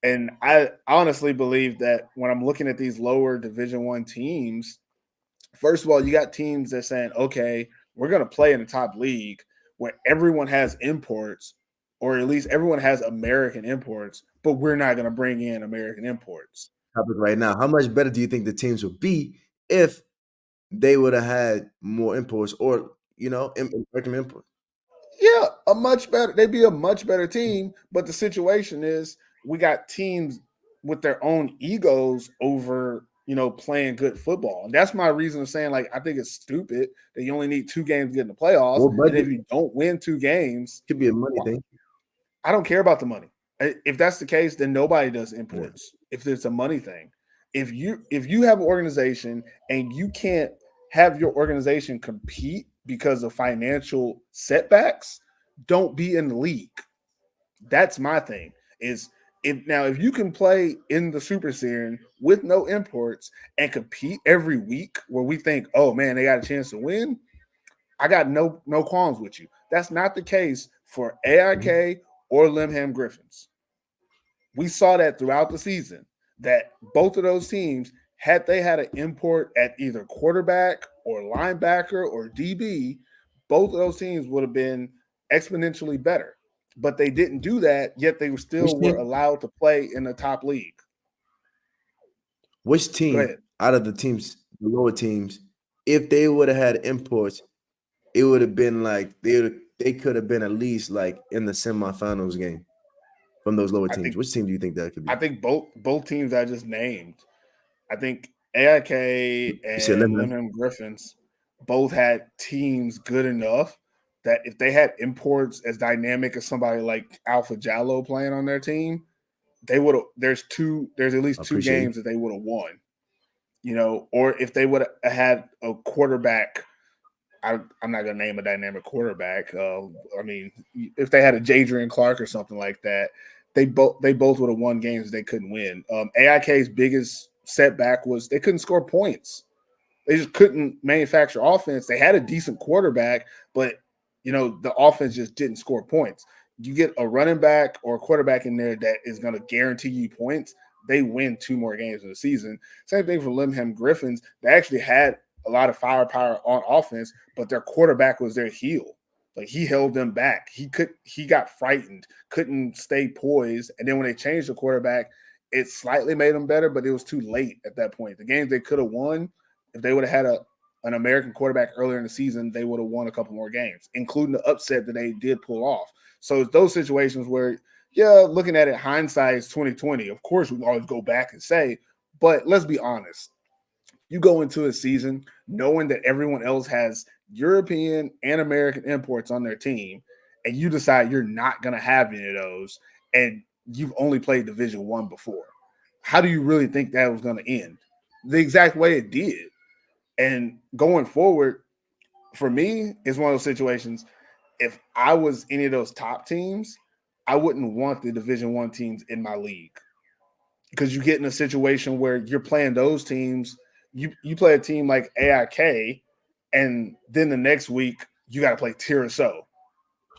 And I honestly believe that when I'm looking at these lower Division 1 teams, first of all, you got teams that are saying, okay, we're going to play in the top league where everyone has imports, or at least everyone has American imports, but we're not going to bring in American imports. Topic right now. How much better do you think the teams would be if they would have had more imports, or American imports? Yeah, a much better. They'd be a much better team. But the situation is, we got teams with their own egos over, playing good football, and that's my reason of saying, like, I think it's stupid that you only need 2 games to get in the playoffs, More and if budget you don't win 2 games, could be a money thing. I don't care about the money. If that's the case, then nobody does Yeah. imports. If it's a money thing, if you have an organization and you can't have your organization compete because of financial setbacks, don't be in the league. That's my thing. Is if you can play in the Super Serien with no imports and compete every week, where we think, oh man, they got a chance to win, I got no qualms with you. That's not the case for Mhm. AIK or Limham Griffins. We saw that throughout the season, that both of those teams, had they had an import at either quarterback or linebacker or DB, both of those teams would have been exponentially better. But they didn't do that, yet they Which still were team? allowed to play in the top league. Which Go team ahead. out of the teams, the lower teams, if they would have had imports, it would have been like they could have been at least like in the semifinals game from those lower I teams. think Which team do you think that could I be? think both teams I just named, I think AIK You said and Lemon. Limham Griffins both had teams good enough that if they had imports as dynamic as somebody like Alpha Jallo playing on their team, they would have. There's at I least two appreciate you. games that they would have won. Or if they would have had a quarterback. I'm not gonna name a dynamic quarterback. I mean, if they had a Jadrian Clark or something like that, they both would have won games they couldn't win. AIK's biggest setback was they couldn't score points. They just couldn't manufacture offense. They had a decent quarterback, but the offense just didn't score points. You get a running back or a quarterback in there that is going to guarantee you points, they win 2 more games in the season. Same thing for Limham Griffins. They actually had a lot of firepower on offense, but their quarterback was their heel. Like, he held them back. He got frightened, couldn't stay poised. And then when they changed the quarterback, it slightly made them better, but it was too late at that point. The games they could have won, if they would have had an American quarterback earlier in the season, they would have won a couple more games, including the upset that they did pull off. So it's those situations where, yeah, looking at it, hindsight is 2020. Of course, we can always go back and say, but let's be honest. You go into a season knowing that everyone else has European and American imports on their team, and you decide you're not going to have any of those, and you've only played Division 1 before. How do you really think that was going to end? The exact way it did. And going forward, for me, it's one of those situations. If I was any of those top teams, I wouldn't want the Division 1 teams in my league because you get in a situation where you're playing those teams. You play a team like AIK, and then the next week you got to play Tyresö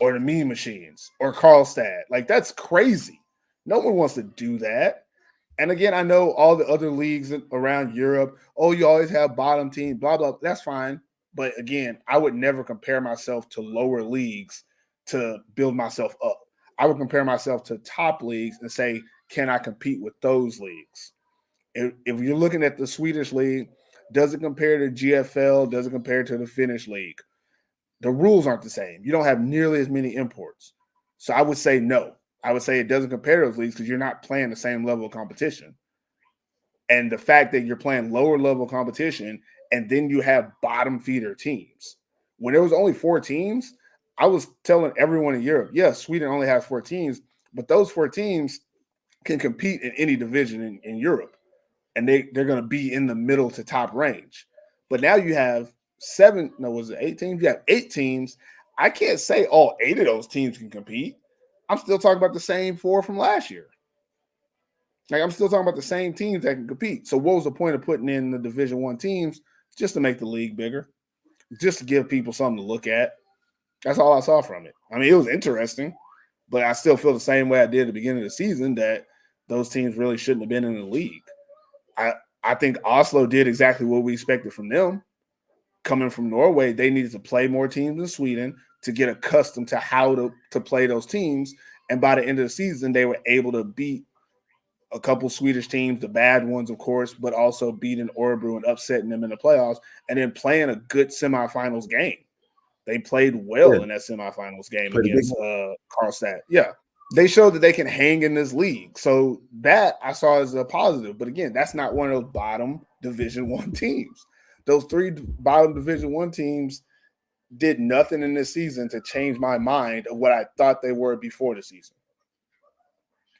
or the Mean Machines or Carlstad. Like, that's crazy. No one wants to do that. And again, I know all the other leagues around Europe, oh, you always have bottom team, blah, blah. That's fine. But again, I would never compare myself to lower leagues to build myself up. I would compare myself to top leagues and say, can I compete with those leagues? If you're looking at the Swedish league, does it compare to GFL? Does it compare to the Finnish league? The rules aren't the same. You don't have nearly as many imports. So I would say no. I would say it doesn't compare to those leagues because you're not playing the same level of competition. And the fact that you're playing lower level competition and then you have bottom feeder teams. When there was only 4 teams, I was telling everyone in Europe, yes, Sweden only has 4 teams, but those 4 teams can compete in any division in Europe. And they're going to be in the middle to top range. But now you have 7, no, was it 8 teams? You have 8 teams. I can't say all 8 of those teams can compete. I'm still talking about the same 4 from last year. Like, I'm still talking about the same teams that can compete. So what was the point of putting in the Division One teams? Just to make the league bigger, just to give people something to look at. That's all I saw from it. I mean, it was interesting, but I still feel the same way I did at the beginning of the season that those teams really shouldn't have been in the league. I I think Oslo did exactly what we expected from them. Coming from Norway, they needed to play more teams in Sweden to get accustomed to how to play those teams. And by the end of the season, they were able to beat a couple Swedish teams, the bad ones, of course, but also beating Örebro and upsetting them in the playoffs, and then playing a good semifinals game. They played Yeah, well in that semifinals game played a big against Carlstad. Yeah, they showed that they can hang in this league. So that I saw as a positive. But again, that's not one of those bottom Division One teams. Those 3 bottom Division One teams did nothing in this season to change my mind of what I thought they were before the season.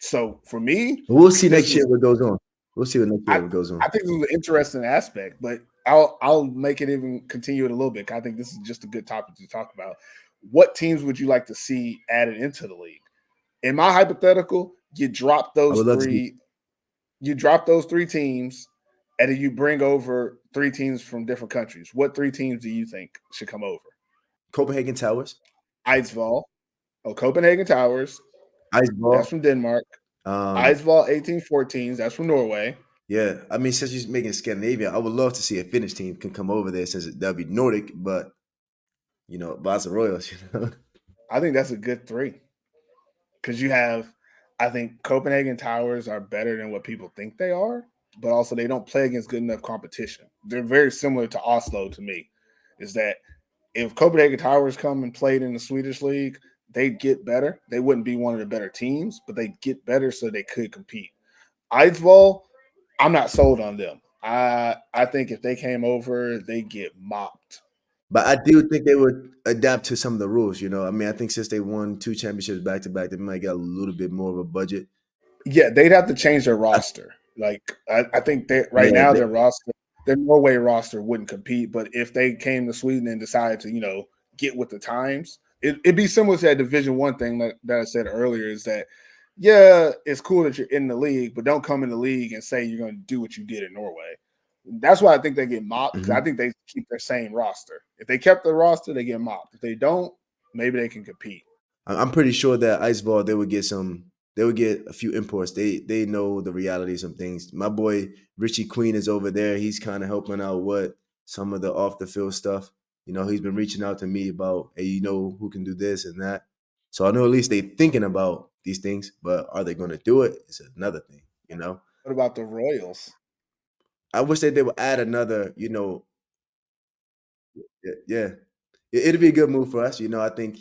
So for me, We'll see this next year was what goes on. We'll see what next I, year what goes I on. think this was an interesting aspect, but I'll make it even continue it a little bit. I think this is just a good topic to talk about. What teams would you like to see added into the league? In my hypothetical, I would love to see. you drop those 3 teams, and then you bring over 3 teams from different countries. What 3 teams do you think should come over? Copenhagen Towers, Eidsvoll, Copenhagen Towers, that's Iceball. from Denmark. Um, Eidsvoll 1814s, that's from Norway. yeah, I mean, since you're making Scandinavia, I would love to see a Finnish team can come over there since that'd be Nordic, but Vasa Royals, I think that's a good 3 because you have, I think Copenhagen Towers are better than what people think they are, but also they don't play against good enough competition. They're very similar to Oslo to me. Is that if Copenhagen Towers come and played in the Swedish league, they'd get better. They wouldn't be one of the better teams, but they'd get better so they could compete. Eidsvoll, I'm not sold on them. I think if they came over, they get mopped. But I do think they would adapt to some of the rules. I mean, I think since they won 2 championships back to back, they might get a little bit more of a budget. Yeah, they'd have to change their roster. Like I think that right Yeah, now their Norway roster wouldn't compete. But if they came to Sweden and decided to, get with the times, it'd be similar to that Division One thing that I said earlier. Is that yeah, it's cool that you're in the league, but don't come in the league and say you're going to do what you did in Norway. That's why I think they get mopped because I hmm think they keep their same roster. If they kept the roster, they get mopped. If they don't, maybe they can compete. I'm pretty sure that Iceball they would get some. They would get a few imports. They know the reality of some things. My boy Richie Queen is over there. He's kind of helping out with some of the off the field stuff. He's been reaching out to me about, hey, who can do this and that. So I know at least they thinking about these things, but are they going to do it? It's another thing. What about the Royals? I wish that they would add another. Yeah, it'd be a good move for us. I think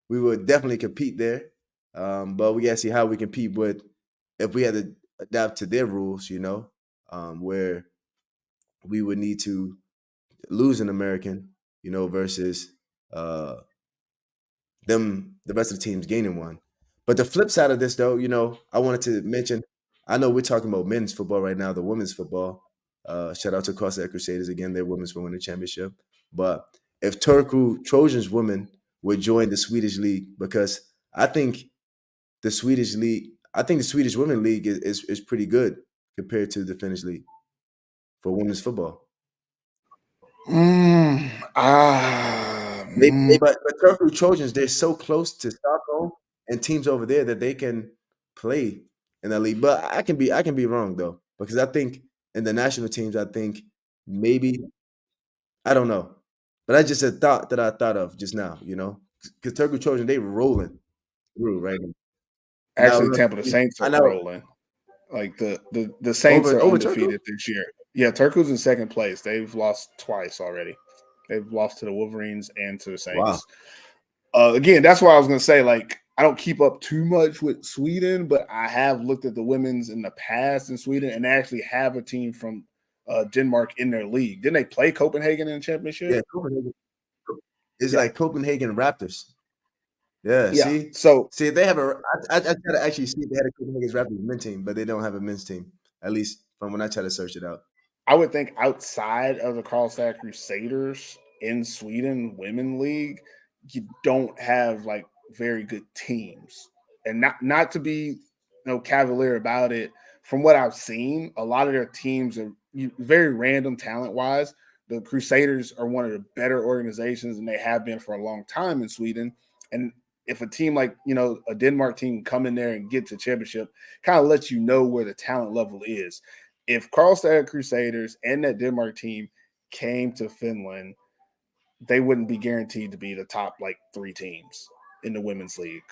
we would definitely compete there. But we gotta see how we compete with if we had to adapt to their rules. Where we would need to lose an American. Versus uh, the rest of the teams gaining one. But the flip side of this, though, I wanted to mention. I know we're talking about men's football right now, the women's football. Shout out to Carlstad Crusaders again; their women's for winning championship. But if Turku Trojans women would join the Swedish league, because I think the Swedish women league is pretty good compared to the Finnish league for women's football. Mm, ah, But Turku Trojans, they're so close to Stockholm and teams over there that they can play in the league. But I can be wrong though, because I think in the national teams, I think maybe I don't know, but that's just a thought that I thought of just now. Because Turku Trojan, they rolling through right now. Actually, Look, Tampa the Saints I are know rolling. Like the Saints are over Turku. undefeated this year. Yeah, Turku's in second place. They've lost twice already. They've lost to the Wolverines and to the Wow. Saints. Again, that's why I was going to say, like, I don't keep up too much with Sweden, but I have looked at the women's in the past in Sweden, and they actually have a team from Denmark in their league. Didn't they play Copenhagen in the championship? Yeah, Copenhagen. It's Yeah. like Copenhagen Raptors. Yeah, Yeah. So see, they have a. I try to actually see if they had a Copenhagen Raptors men's team, but they don't have a men's team. At least from when I try to search it out. I would think outside of the Carlstad Crusaders in Sweden women league, you don't have like very good teams. And not to be cavalier about it. From what I've seen, a lot of their teams are very random talent wise. The Crusaders are one of the better organizations, and they have been for a long time in Sweden. And if a team like a Denmark team come in there and get to championship, kind of lets you know where the talent level is. If Carlstad Crusaders and that Denmark team came to Finland, they wouldn't be guaranteed to be the top like 3 teams in the women's league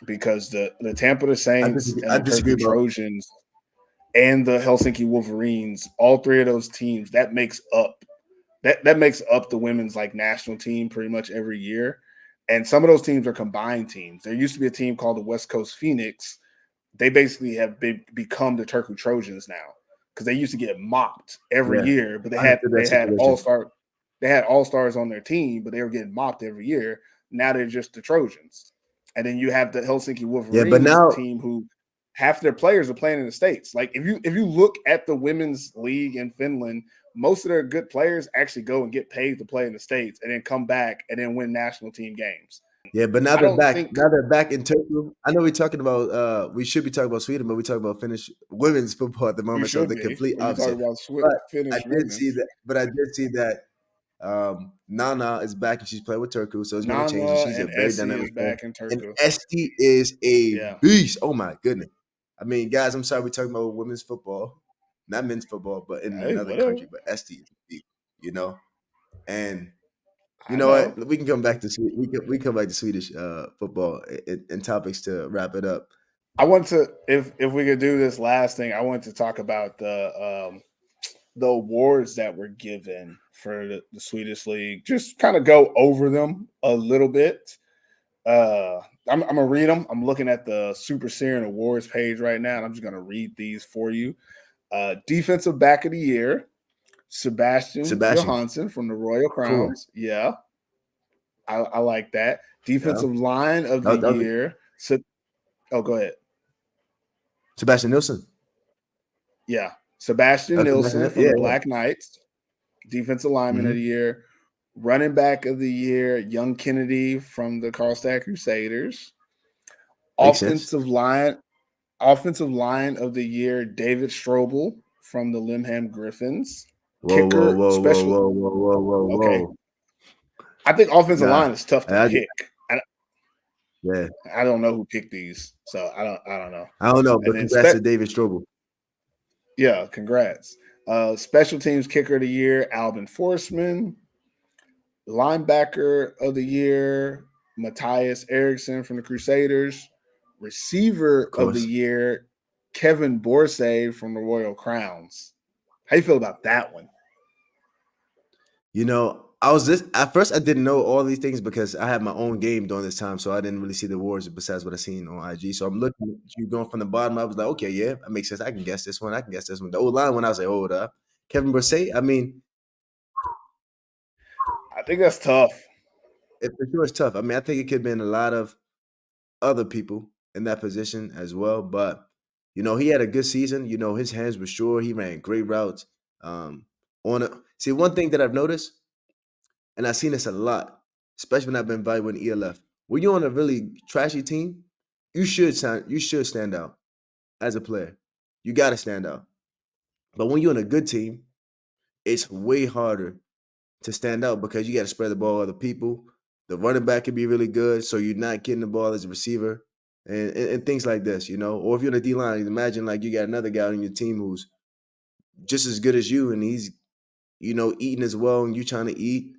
because the Tampa the Saints and I the disagree Turku about. Trojans and the Helsinki Wolverines, all 3 of those teams, that makes up the women's like national team pretty much every year. And some of those teams are combined teams. There used to be a team called the West Coast Phoenix. They basically have become the Turku Trojans now because they used to get mopped every Yeah, year, but they I had understood that they had all situation. star they had all stars on their team, but they were getting mopped every year. Now they're just the Trojans, and then you have the Helsinki Yeah, but Wolverines now, team who half their players are playing in the states. Like if you look at the women's league in Finland, most of their good players actually go and get paid to play in the states, and then come back and then win national team games. yeah, but now I they're don't back. think Now they're back in Turku. I know we're talking about. We should be talking about Sweden, but we talk about Finnish women's football at the we moment. So should the be. complete But you talk opposite. about But I Finnish did see women's. that. But I did see that Nana is back and she's playing with Turku, so it's going to change. And Nana she's a and very Essie dynamic is player. back in And Turku. Esty is a Yeah. beast. Oh my goodness! I mean, guys, I'm sorry we're talking about women's football, not men's football, but in Hey, another whatever. country. But Esty is a beast, and you I know know. what? We can come back to we come back to Swedish football and topics to wrap it up. I want to if we could do this last thing, I want to talk about the awards that were given for the Swedish league. Just kind of go over them a little bit. I'm gonna read them. I'm looking at the Super Serien Awards page right now, and I'm just gonna read these for you. Defensive Back of the Year, Sebastian Sebastian, Johansson from the Royal cool, Crowns. Yeah, I like that. yeah. Defensive Line of the That was Year. Oh, go ahead. Sebastian Nilsson. Yeah, Sebastian That's Sebastian. Nilsson from Yeah, the yeah. Black Knights. Defensive Lineman of the Hmm. Year. Running Back of the Year, Young Kennedy from the Carlstad Crusaders. Makes sense. Offensive line, Offensive Line of the Year, David Strobel from the Limham Griffins. Whoa, whoa, Kicker whoa, whoa, special. whoa, whoa, whoa, whoa, Okay, whoa. I think offensive Nah, line is tough to I, pick. I, yeah. I don't know who picked these, so I don't know. I don't know, And but then congrats to David Strobel. yeah, congrats. Special Teams Kicker of the Year, Albin Forsman. Linebacker of the Year, Matthias Eriksson from the Crusaders. Of Receiver of the course. Year, Kevin Borsay from the Royal Crowns. How you feel about that one? I was this at first. I didn't know all these things because I had my own game during this time, so I didn't really see the awards besides what I seen on IG. So I'm looking at you going from the bottom. I was like, okay, yeah, that makes sense. I can guess this one. I can guess this one. The old line when I was like, hold up, Kevin Brissett. I mean, I think that's tough. for sure it's tough. I mean, I think it could have been a lot of other people in that position as well, but he had a good season. His hands were sure. He ran great routes. Um, see, one thing that I've noticed, and I've seen this a lot, especially when I've been invited with ELF. When you're on a really trashy team, you should stand out as a player. You got to stand out. But when you're on a good team, it's way harder to stand out because you got to spread the ball to other people. The running back could be really good, so you're not getting the ball as a receiver, and things like this, you know. Or if you're in the D line, imagine like you got another guy on your team who's just as good as you, and he's eating as well, and you trying to eat.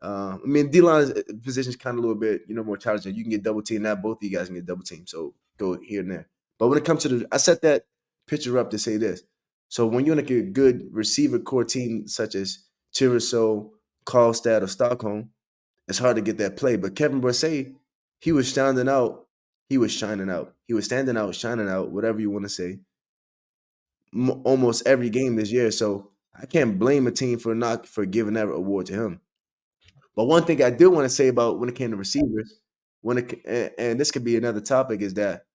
I mean, D line position is kind of a little bit, more challenging. You can get double teamed. Not both of you guys can get double teamed. So go here and there. But when it comes to I set that picture up to say this. So when you're in like a good receiver core team such as Chiriso, Carlstad, or Stockholm, it's hard to get that play. But Kevin Brissett, he was standing out. He was shining out. He was standing out, shining out, whatever you want to say, almost every game this year. So I can't blame a team for not for giving that award to him. But one thing I do want to say about when it came to receivers, and this could be another topic, is that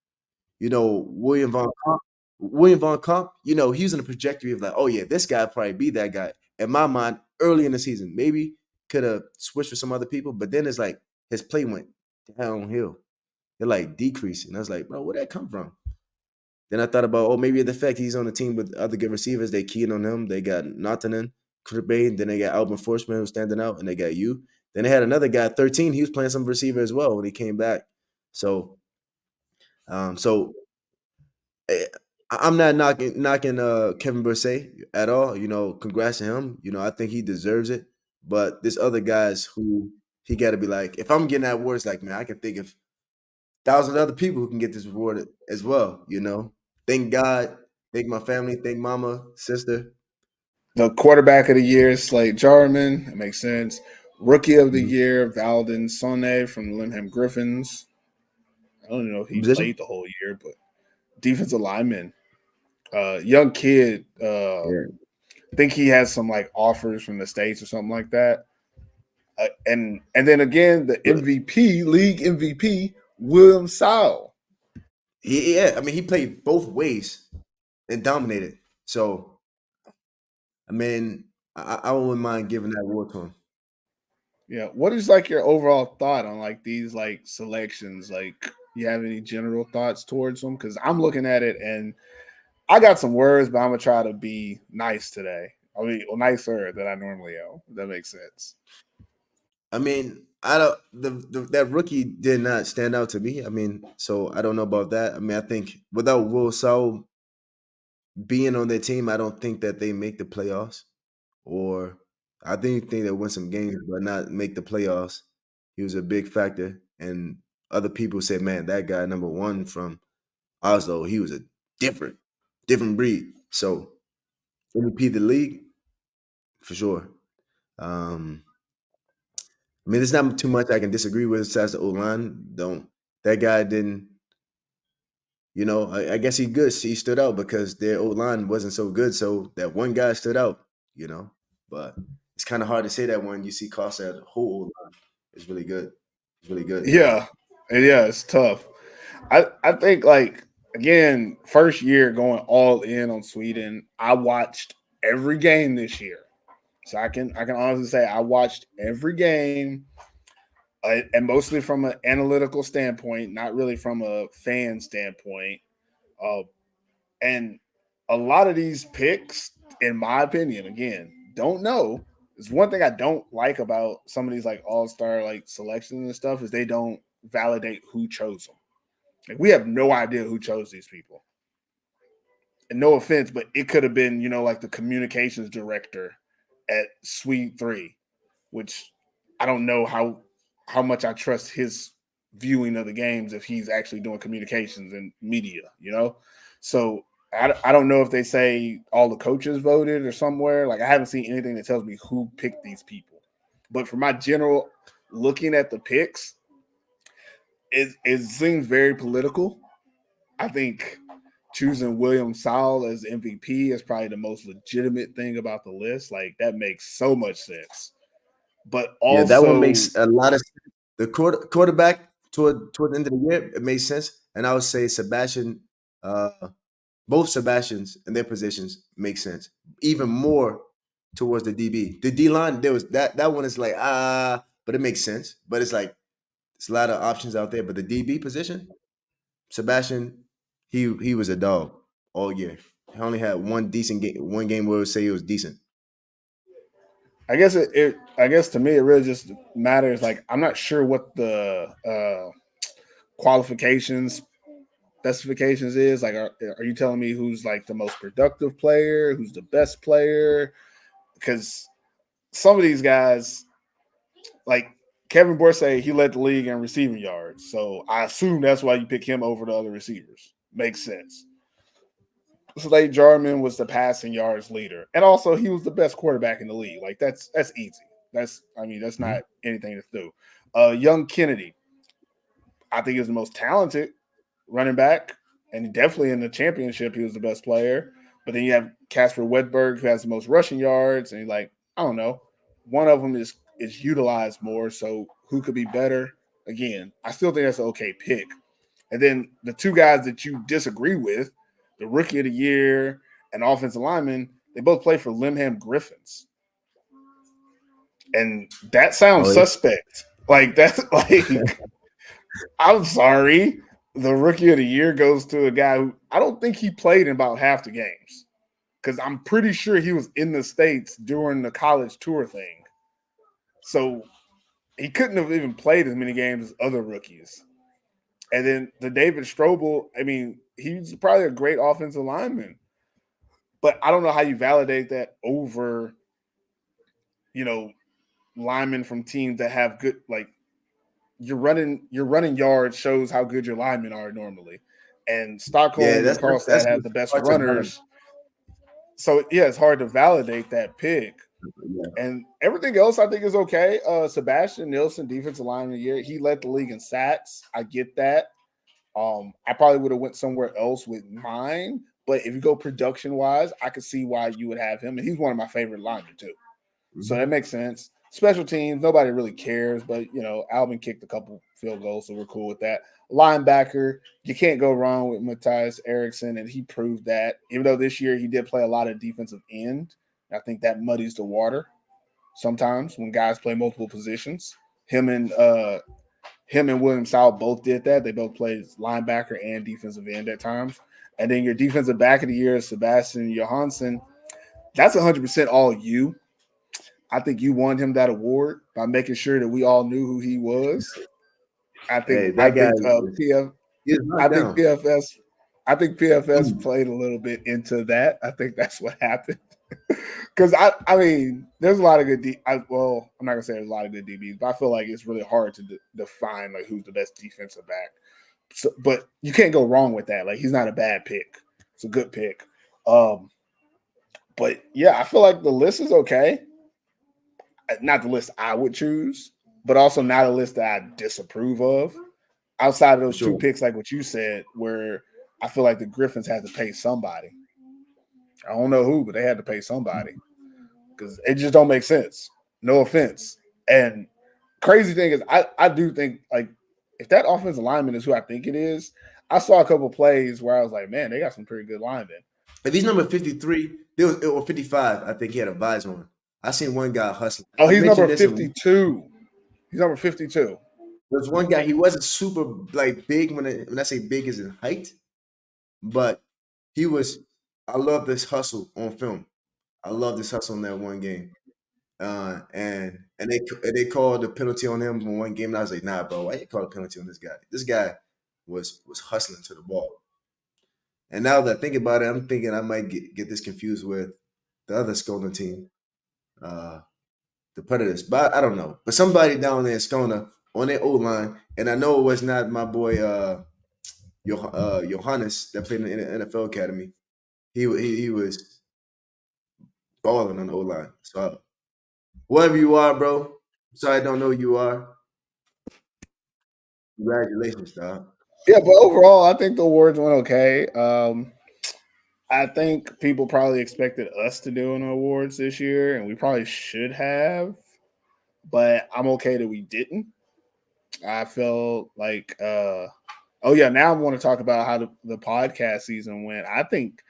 William Von Comp, he was in a trajectory of like, oh yeah, this guy probably be that guy. In my mind, early in the season, maybe could have switched for some other people, but then it's like his play went downhill. It like decreased, and I was like, bro, where'd that come from? Then I thought about, oh, maybe the fact he's on the team with other good receivers. They keying on him. They got Natanen, Kribe, then they got Alvin Forsman who's standing out, and they got you. Then they had another guy, 13. He was playing some receiver as well when he came back. So, so eh, I'm not knocking Kevin Bursay at all. Congrats to him. I think he deserves it. But there's other guys who he got to be like, if I'm getting that award, it's like, man, I can think of thousands of other people who can get this award as well. Thank God, thank my family, thank mama, sister. The quarterback of the year is Slade Jarman. It makes sense. Rookie of the Mhm. year, Valdin Sonne from the Limham Griffins. I don't know if he Position? played the whole year, but defensive lineman, young kid. Yeah. I think he has some like offers from the states or something like that. And then again, the But MVP, league MVP, William Sowell. yeah, I mean, he played both ways and dominated. So, I mean, I wouldn't mind giving that award to him. Yeah. What is like your overall thought on like these like selections? Like, you have any general thoughts towards them? Because I'm looking at it and I got some words, but I'm gonna try to be nice today. I mean, well, nicer than I normally am. If that makes sense. I mean, I don't that rookie did not stand out to me. I mean, so I don't know about that. I mean, I think without Will Saul being on their team, I don't think that they make the playoffs. Or I think they win some games, but not make the playoffs. He was a big factor, and other people said, "Man, that guy number one from Oslo, he was a different, different breed." So MVP of the league for sure. Um, I mean, there's not too much I can disagree with besides the O line. Don't that guy didn't. I guess he good. He stood out because their O line wasn't so good. So that one guy stood out. But it's kind of hard to say that when you see Costa the whole O line is really good. It's really good. Yeah, and yeah, it's tough. I think like again, first year going all in on Sweden. I watched every game this year, so I can honestly say I watched every game, and mostly from an analytical standpoint, not really from a fan standpoint. Uh, and a lot of these picks, in my opinion, again, don't know. It's one thing I don't like about some of these like all-star like selections and stuff is they don't validate who chose them. Like we have no idea who chose these people. And no offense, but it could have been, like the communications director at Suite 3, which I don't know how much I trust his viewing of the games if he's actually doing communications and media. So I don't know if they say all the coaches voted or somewhere. Like I haven't seen anything that tells me who picked these people. But for my general looking at the picks, it seems very political. I think choosing William Sowell as MVP is probably the most legitimate thing about the list. Like that makes so much sense. But Yeah, that one also, makes a lot of sense. The quarterback toward the end of the year, it made sense. And I would say Sebastian, uh, both Sebastians in their positions make sense. Even more towards the DB. The D line, there was that one is like but it makes sense. But it's like it's a lot of options out there. But the DB position, Sebastian, he was a dog all year. He only had one decent game, one game where we say it was decent. I guess it I guess to me it really just matters. Like I'm not sure what the qualifications specifications is. Like, are you telling me who's like the most productive player, who's the best player? Because some of these guys, like Kevin Borsay, he led the league in receiving yards. So I assume that's why you pick him over the other receivers. Makes sense. Slade Jarman was the passing yards leader, and also he was the best quarterback in the league. Like that's easy. That's Mhm. not anything to do. Young Kennedy, I think, is the most talented running back, and definitely in the championship he was the best player. But then you have Casper Wedberg, who has the most rushing yards, and like I don't know, one of them is utilized more. So who could be better? Again, I still think that's an okay pick. And then the two guys that you disagree with, the rookie of the year and offensive lineman, they both play for Limham Griffins. And that sounds Oh yeah. suspect. Like that's like I'm sorry. The rookie of the year goes to a guy who I don't think he played in about half the games. Because I'm pretty sure he was in the States during the college tour thing. So he couldn't have even played as many games as other rookies. And then the David Strobel, I mean, he's probably a great offensive lineman, but I don't know how you validate that over, you know, linemen from teams that have good like your running yards shows how good your linemen are normally. And Yeah, Stockholm and Carlstad have the best hard to balance. runners. So yeah, it's hard to validate that pick. Yeah. And everything else I think is okay. Sebastian Nielsen, defensive lineman of the year, he led the league in sacks. I get that. I probably would have went somewhere else with mine, but if you go production wise, I could see why you would have him, and he's one of my favorite linemen too. So Mhm. that makes sense. Special teams, nobody really cares, but Alvin kicked a couple field goals, so we're cool with that. Linebacker, you can't go wrong with Matthias Erickson, and he proved that. Even though this year he did play a lot of defensive end, I think that muddies the water sometimes when guys play multiple positions. Him and him and William Stout both did that. They both played linebacker and defensive end at times. And then your defensive back of the year, Sebastian Johansson, that's 100% all you. I think you won him that award by making sure that we all knew who he was. I think Hey, I that guy think is PF he's I knocked think down. PFS I think PFS Mm. played a little bit into that. I think that's what happened. Because I mean, there's a lot of good. Well, I'm not gonna say there's a lot of good DBs, but I feel like it's really hard to define like who's the best defensive back. So, but you can't go wrong with that. Like he's not a bad pick. It's a good pick. Um, but yeah, I feel like the list is okay. Not the list I would choose, but also not a list that I disapprove of. Outside of For those two sure. picks, like what you said, where I feel like the Griffins had to pay somebody. I don't know who, but they had to pay somebody because it just don't make sense. No offense. And crazy thing is, I do think like if that offensive lineman is who I think it is, I saw a couple plays where I was like, man, they got some pretty good linemen. If he's number 53, there was or 55, I think he had a visor on. I seen one guy hustling. Oh, I he's number mentioned this in 52. He's number 52. there's one guy, he wasn't super like big when I say big is in height, but he was I love this hustle on film. I love this hustle in that one game. And they called the penalty on him in one game, and I was like, nah, bro, why you call a penalty on this guy? This guy was hustling to the ball. And now that I think about it, I'm thinking I might get this confused with the other Skona team, uh, the Predators. But I don't know. But somebody down there in Skona on their O line, and I know it was not my boy Johannes that played in the NFL Academy. He was balling on the O line. So whoever you are, bro, sorry I don't know who you are. Congratulations, dog. Yeah, but overall, I think the awards went okay. I think people probably expected us to do an awards this year, and we probably should have, but I'm okay that we didn't. I felt like, oh yeah, now I want to talk about how the podcast season went. I think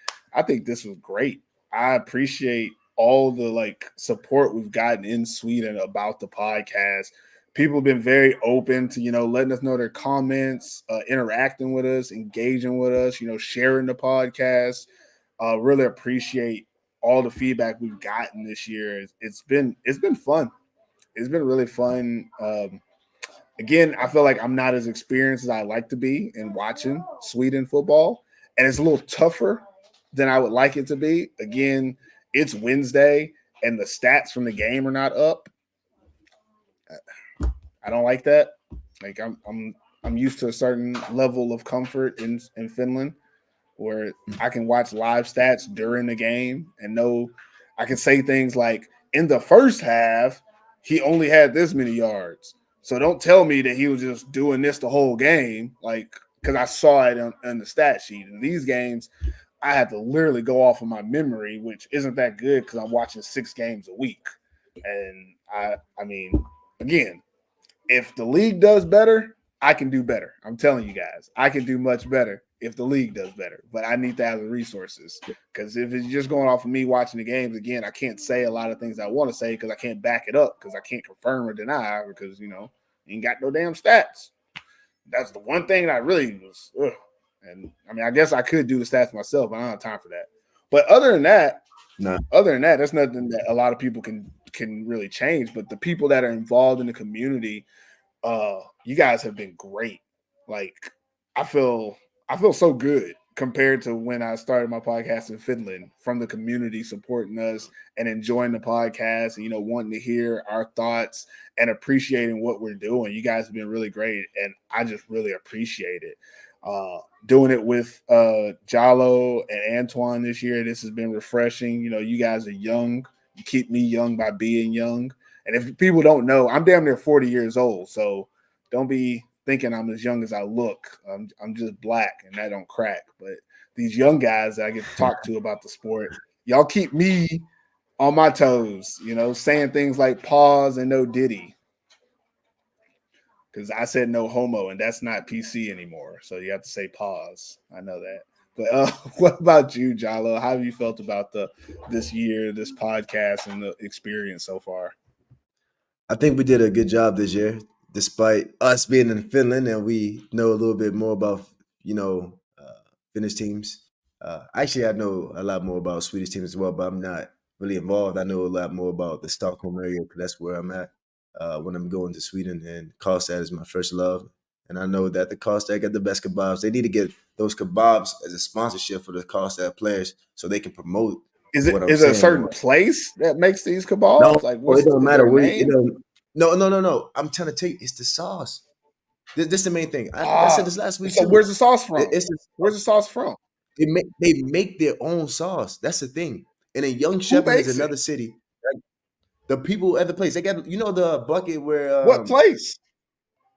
this was great. I appreciate all the like support we've gotten in Sweden about the podcast. People have been very open to letting us know their comments, interacting with us, engaging with us, sharing the podcast. Really appreciate all the feedback we've gotten this year. It's been fun. it's been really fun. Again, I feel like I'm not as experienced as I like to be in watching Sweden football, and it's a little tougher than I would like it to be. Again, it's Wednesday, and the stats from the game are not up. I don't like that. Like I'm used to a certain level of comfort in Finland where I can watch live stats during the game and know I can say things like in the first half he only had this many yards. So don't tell me that he was just doing this the whole game, like because I saw it on the stat sheet. In these games, I have to literally go off of my memory, which isn't that good because I'm watching 6 games a week. And I mean, again, if the league does better, I can do better. I'm telling you guys, I can do much better if the league does better. But I need to have the resources because if it's just going off of me watching the games again, I can't say a lot of things I want to say because I can't back it up because I can't confirm or deny because you ain't got no damn stats. That's the one thing that I really was. Ugh. And I mean, I guess I could do the stats myself, but I don't have time for that. But Nah. other than that, that's nothing that a lot of people can really change. But the people that are involved in the community, you guys have been great. Like I feel I feel so good compared to when I started my podcast in Finland from the community supporting us and enjoying the podcast and wanting to hear our thoughts and appreciating what we're doing. You guys have been really great and I just really appreciate it. Doing it with Jalo and Antoine this year, this has been refreshing. You guys are young. You keep me young by being young. And if people don't know, I'm damn near 40 years old. So don't be thinking I'm as young as I look. I'm just black and that don't crack. But these young guys that I get to talk to about the sport, y'all keep me on my toes, saying things like pause and no diddy. Because I said no homo and that's not PC anymore. So you have to say pause. I know that. But what about you, Jalo? How have you felt about this year, this podcast, and the experience so far? I think we did a good job this year, despite us being in Finland and we know a little bit more about Finnish teams. Actually, I know a lot more about Swedish teams as well, but I'm not really involved. I know a lot more about the Stockholm area because that's where I'm at when I'm going to Sweden. And Carlstad is my first love, and I know that the Carlstad got the best kebabs. They need to get those kebabs as a sponsorship for the Carlstad players so they can promote what I'm Is it a saying. certain place that makes these No, kebabs? Like, it don't is there matter a where it name? don't. No, no, no, no. I'm trying to tell you, it's the sauce. This the main thing. I think I said Ah, this last week so too. where's the sauce from? It's the Where's sauce. the sauce from? They make their own sauce. That's the thing. And in Young Who Shepard is makes it? another city. Like, the people at the place, they got the bucket where What place?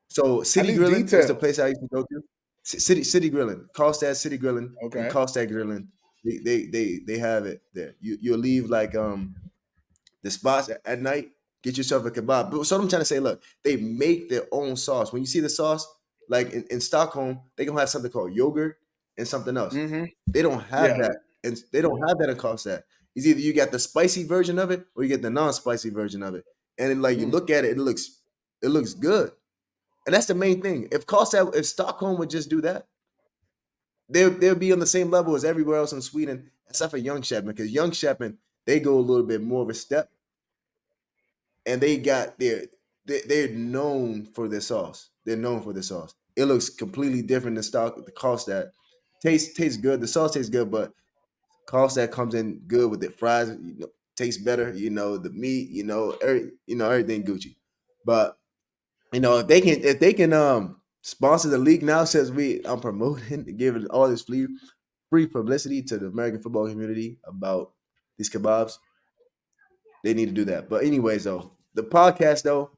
so I City need Grilling is the details. place I used to go to. City Grilling, Carlstad City Grilling, and Okay. Carlstad Grilling. They have it there. You'll leave like the spots at night, get yourself a kebab. But so I'm trying to say, look, they make their own sauce. When you see the sauce, like in Stockholm, they gonna have something called yogurt and something else. Mm-hmm. They don't have Yeah. that, and they don't have that in Carlstad. It's either you got the spicy version of it or you get the non-spicy version of it. And then, like you Mm. look at it, it looks good. And that's the main thing. If Stockholm would just do that, they'll be on the same level as everywhere else in Sweden, except for Young Shepard, because Young Shepard, they go a little bit more of a step and they're known for their sauce. They're known for the sauce. It looks completely different than stock the cost that tastes good. The sauce tastes good, but cost that comes in good with it. Fries, tastes better. The meat, everything Gucci. But if they can sponsor the league now, since I'm promoting giving all this free publicity to the American football community about these kebabs, they need to do that. But anyways, though, the podcast though,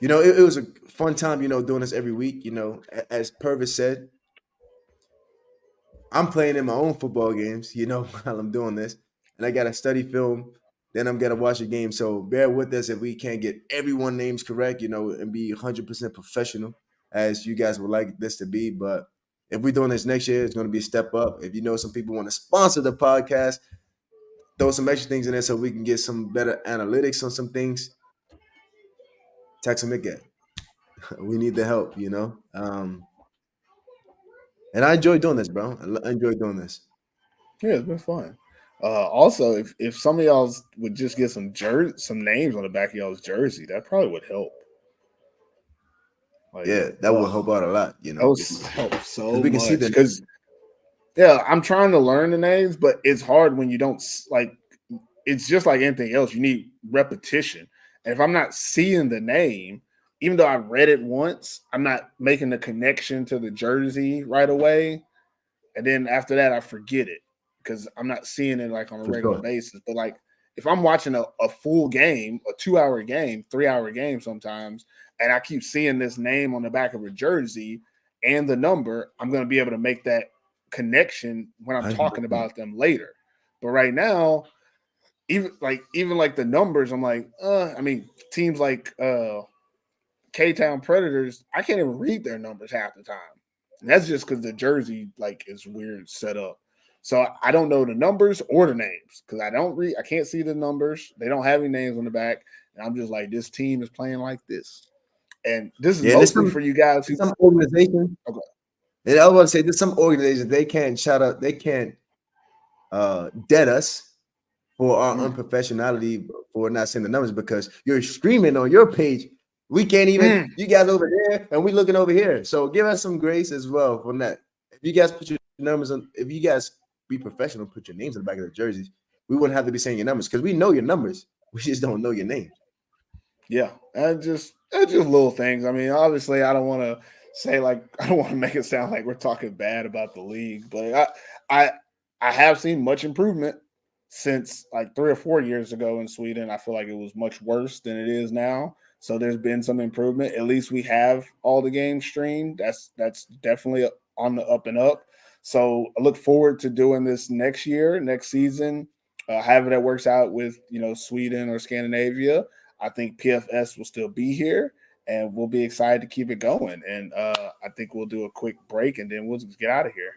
it was a fun time, doing this every week. As Purvis said, I'm playing in my own football games, while I'm doing this. And I got to study film, then I'm going to watch a game. So bear with us if we can't get everyone names correct, and be 100% professional as you guys would like this to be. But if we're doing this next year, it's going to be a step up. If some people want to sponsor the podcast, throw some extra things in there so we can get some better analytics on some things. Text them again. We need the help. And I enjoy doing this, bro. I enjoy doing this. Yeah, it's been fun. Also, if some of y'all would just get some names on the back of y'all's jersey, that probably would help. Like, Yeah, that will help out a lot, that would because help so we can see much. the Because yeah, I'm trying to learn the names, but it's hard when you don't like. It's just like anything else. You need repetition, and if I'm not seeing the name, even though I read it once, I'm not making the connection to the jersey right away. And then after that, I forget it because I'm not seeing it like on a for regular sure. basis. But like if I'm watching a full game, a 2 hour game, 3 hour game sometimes, and I keep seeing this name on the back of a jersey and the number, I'm going to be able to make that connection when I'm talking 100%. about them later. But right now, even like the numbers, I'm like, I mean, teams like K Town Predators, I can't even read their numbers half the time. And that's just because the jersey like is weird set up. So I don't know the numbers or the names because I can't see the numbers. They don't have any names on the back. And I'm just like, this team is playing like this. And this is Yeah, and mostly for you guys who some organizations, okay. and I was about to say there's some organizations they can't shout out, they can't dead us for our Mm, unprofessionality for not seeing the numbers because you're streaming on your page. We can't even, mm, you guys over there and we looking over here. So give us some grace as well from that. If you guys put your numbers on, if you guys be professional, put your names on the back of the jerseys, we wouldn't have to be saying your numbers because we know your numbers. We just don't know your names. yeah, and just little things. I mean, obviously, I don't want to say like I don't want to make it sound like we're talking bad about the league, but I I have seen much improvement since like 3 or 4 years ago in Sweden. I feel like it was much worse than it is now. So there's been some improvement. At least we have all the games streamed. That's definitely on the up and up. So I look forward to doing this next year, next season. However that works out with Sweden or Scandinavia. I think PFS will still be here, and we'll be excited to keep it going. And I think we'll do a quick break, and then we'll just get out of here.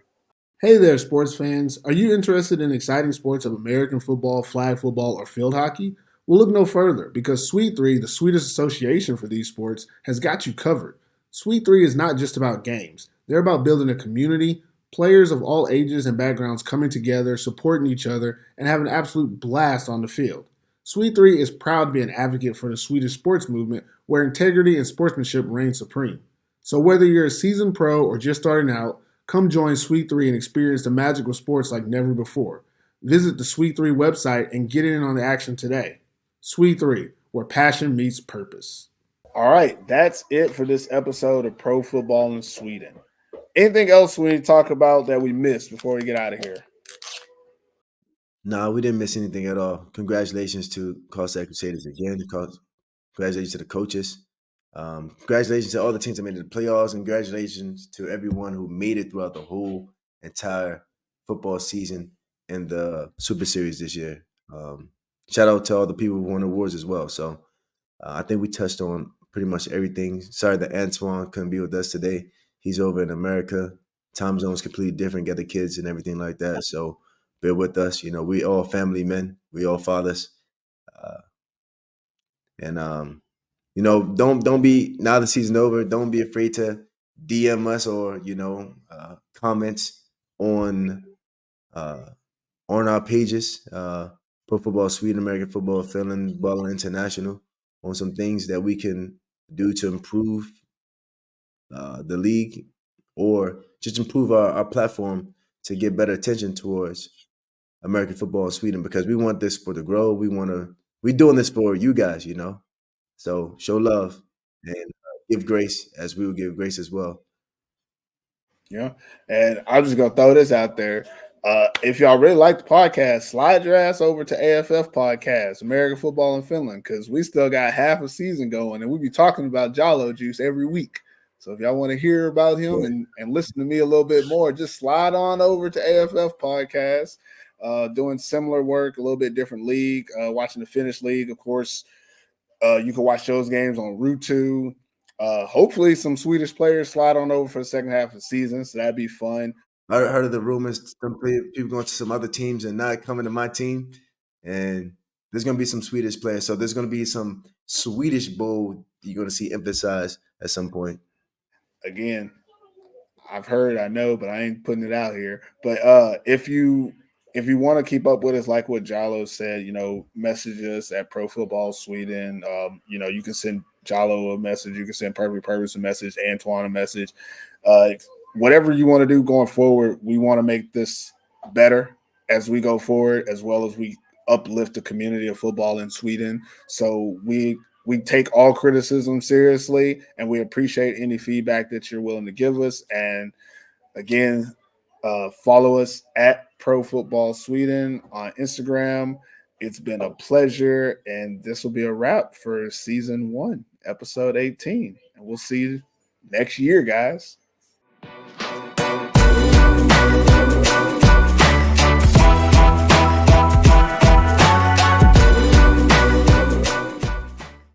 Hey there, sports fans. Are you interested in exciting sports of American football, flag football, or field hockey? Well, look no further because Sweet 3, the Swedish association for these sports, has got you covered. Sweet 3 is not just about games, they're about building a community, players of all ages and backgrounds coming together, supporting each other, and having an absolute blast on the field. Sweet 3 is proud to be an advocate for the Swedish sports movement where integrity and sportsmanship reign supreme. So, whether you're a seasoned pro or just starting out, come join Sweet 3 and experience the magic of sports like never before. Visit the Sweet 3 website and get in on the action today. Sweet 3, where passion meets purpose. All right, that's it for this episode of Pro Football in Sweden. Anything else we need to talk about that we missed before we get out of here? No, we didn't miss anything at all. Congratulations to Carlstad Crusaders again. Congratulations to the coaches. Congratulations to all the teams that made it to the playoffs. And congratulations to everyone who made it throughout the whole entire football season in the Super Series this year. Shout out to all the people who won awards as well. So I think we touched on pretty much everything. Sorry that Antoine couldn't be with us today. He's over in America. Time zone's completely different, got the kids and everything like that. So bear with us. We all family men. We all fathers. Uh, and don't be, now the season over, don't be afraid to DM us or comments on uh on our pages, Pro Football Sweden, American Football Finland, Ball International, on some things that we can do to improve the league or just improve our platform to get better attention towards American football in Sweden, because we want this sport to grow. We're doing this for you guys. So show love and give grace as we will give grace as well. Yeah. And I'm just gonna throw this out there. If y'all really like the podcast, slide your ass over to AFF Podcast, American Football in Finland, because we still got half a season going and we be talking about Jalo Juice every week. So if y'all want to hear about him Yeah. and listen to me a little bit more, just slide on over to AFF Podcast. Doing similar work, a little bit different league, watching the Finnish league, of course. You can watch those games on Route 2. Hopefully, some Swedish players slide on over for the second half of the season, so that'd be fun. I heard of the rumors, some people going to some other teams and not coming to my team. And there's going to be some Swedish players. So there's going to be some Swedish bowl you're going to see emphasized at some point. Again, I've heard, I know, but I ain't putting it out here. But if you if you want to keep up with us, like what Jalo said, message us at Pro Football Sweden. You can send Jalo a message, you can send Perfect Purpose a message, Antoine a message. Uh, Whatever you want to do going forward, we want to make this better as we go forward, as well as we uplift the community of football in Sweden. So we take all criticism seriously, and we appreciate any feedback that you're willing to give us. And again, follow us at Pro Football Sweden on Instagram. It's been a pleasure, and this will be a wrap for season 1, episode 18. And we'll see you next year, guys.